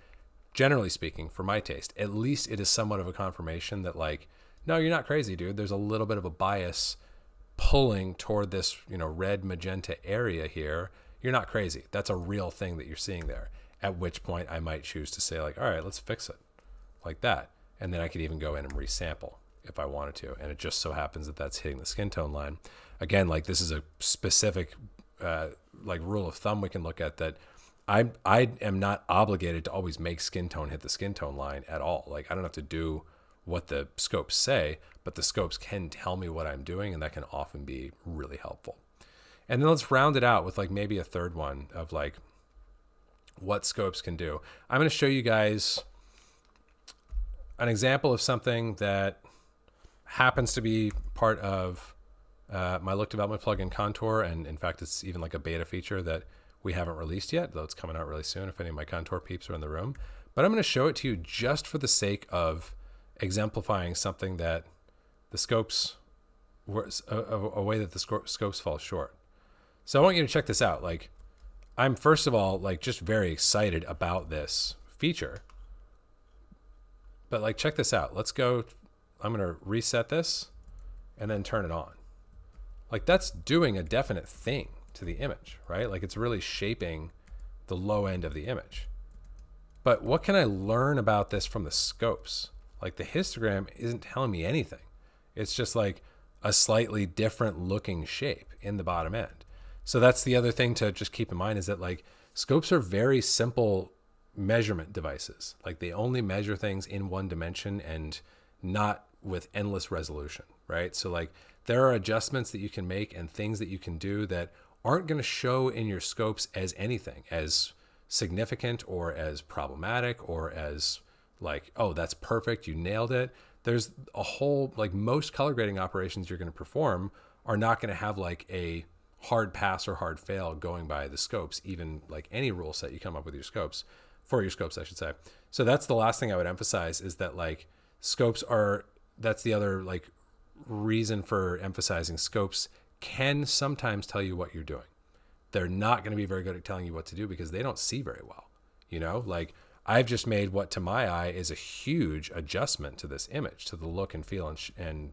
Generally speaking, for my taste, at least it is somewhat of a confirmation that like, no, you're not crazy, dude. There's a little bit of a bias pulling toward this, red magenta area here. You're not crazy. That's a real thing that you're seeing there. At which point I might choose to say like, all right, let's fix it like that. And then I could even go in and resample if I wanted to. And it just so happens that that's hitting the skin tone line. Again, like this is a specific like rule of thumb we can look at, that I am not obligated to always make skin tone hit the skin tone line at all. Like I don't have to do what the scopes say, but the scopes can tell me what I'm doing, and that can often be really helpful. And then let's round it out with like maybe a third one of like what scopes can do. I'm going to show you guys an example of something that happens to be part of my look development plugin Contour, and in fact it's even like a beta feature that we haven't released yet, though it's coming out really soon if any of my Contour peeps are in the room. But I'm going to show it to you just for the sake of exemplifying something that the scopes a way that the scopes fall short. So I want you to check this out. Like I'm first of all like just very excited about this feature, but like check this out. Let's go. I'm going to reset this and then turn it on. Like that's doing a definite thing to the image, right? Like it's really shaping the low end of the image. But what can I learn about this from the scopes? Like the histogram isn't telling me anything. It's just like a slightly different looking shape in the bottom end. So that's the other thing to just keep in mind, is that like scopes are very simple measurement devices. Like they only measure things in one dimension and not with endless resolution, right? So like there are adjustments that you can make and things that you can do that aren't going to show in your scopes as anything as significant or as problematic or as like, oh, that's perfect, you nailed it. there's a whole, like most color grading operations you're going to perform are not going to have like a hard pass or hard fail going by the scopes, even like any rule set you come up with your scopes, for your scopes, I should say. So that's the last thing I would emphasize, is that like scopes are, that's the other like reason for emphasizing scopes can sometimes tell you what you're doing. They're not going to be very good at telling you what to do because they don't see very well. You know, like I've just made what to my eye is a huge adjustment to this image, to the look and feel and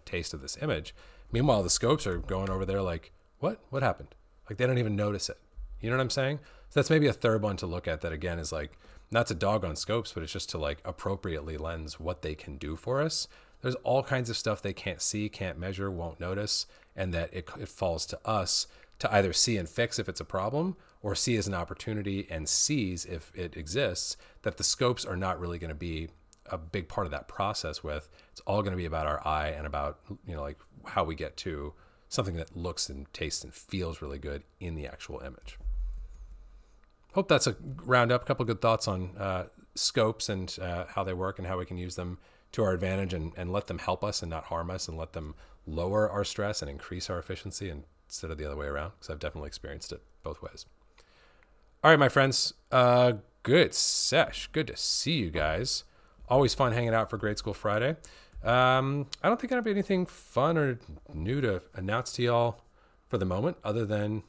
taste of this image. Meanwhile, the scopes are going over there like, what happened? Like they don't even notice it. You know what I'm saying? So that's maybe a third one to look at that, again, is like, not to dog on scopes, but it's just to like appropriately lens what they can do for us. There's all kinds of stuff they can't see, can't measure, won't notice, and that it falls to us to either see and fix if it's a problem, or see as an opportunity and seize if it exists, that the scopes are not really going to be a big part of that process with. It's all going to be about our eye and about, you know, like how we get to something that looks and tastes and feels really good in the actual image. Hope that's a roundup, a couple of good thoughts on scopes and how they work and how we can use them to our advantage and let them help us and not harm us, and let them lower our stress and increase our efficiency instead of the other way around, because I've definitely experienced it both ways. All right, my friends, good sesh. Good to see you guys. Always fun hanging out for Grade School Friday. I don't think I have anything fun or new to announce to y'all for the moment, other than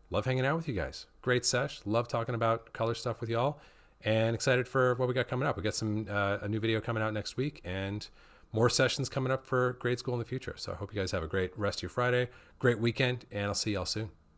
love hanging out with you guys. Great sesh. Love talking about color stuff with y'all, and excited for what we got coming up. We got some a new video coming out next week, and more sessions coming up for grade school in the future. So I hope you guys have a great rest of your Friday, great weekend, and I'll see y'all soon.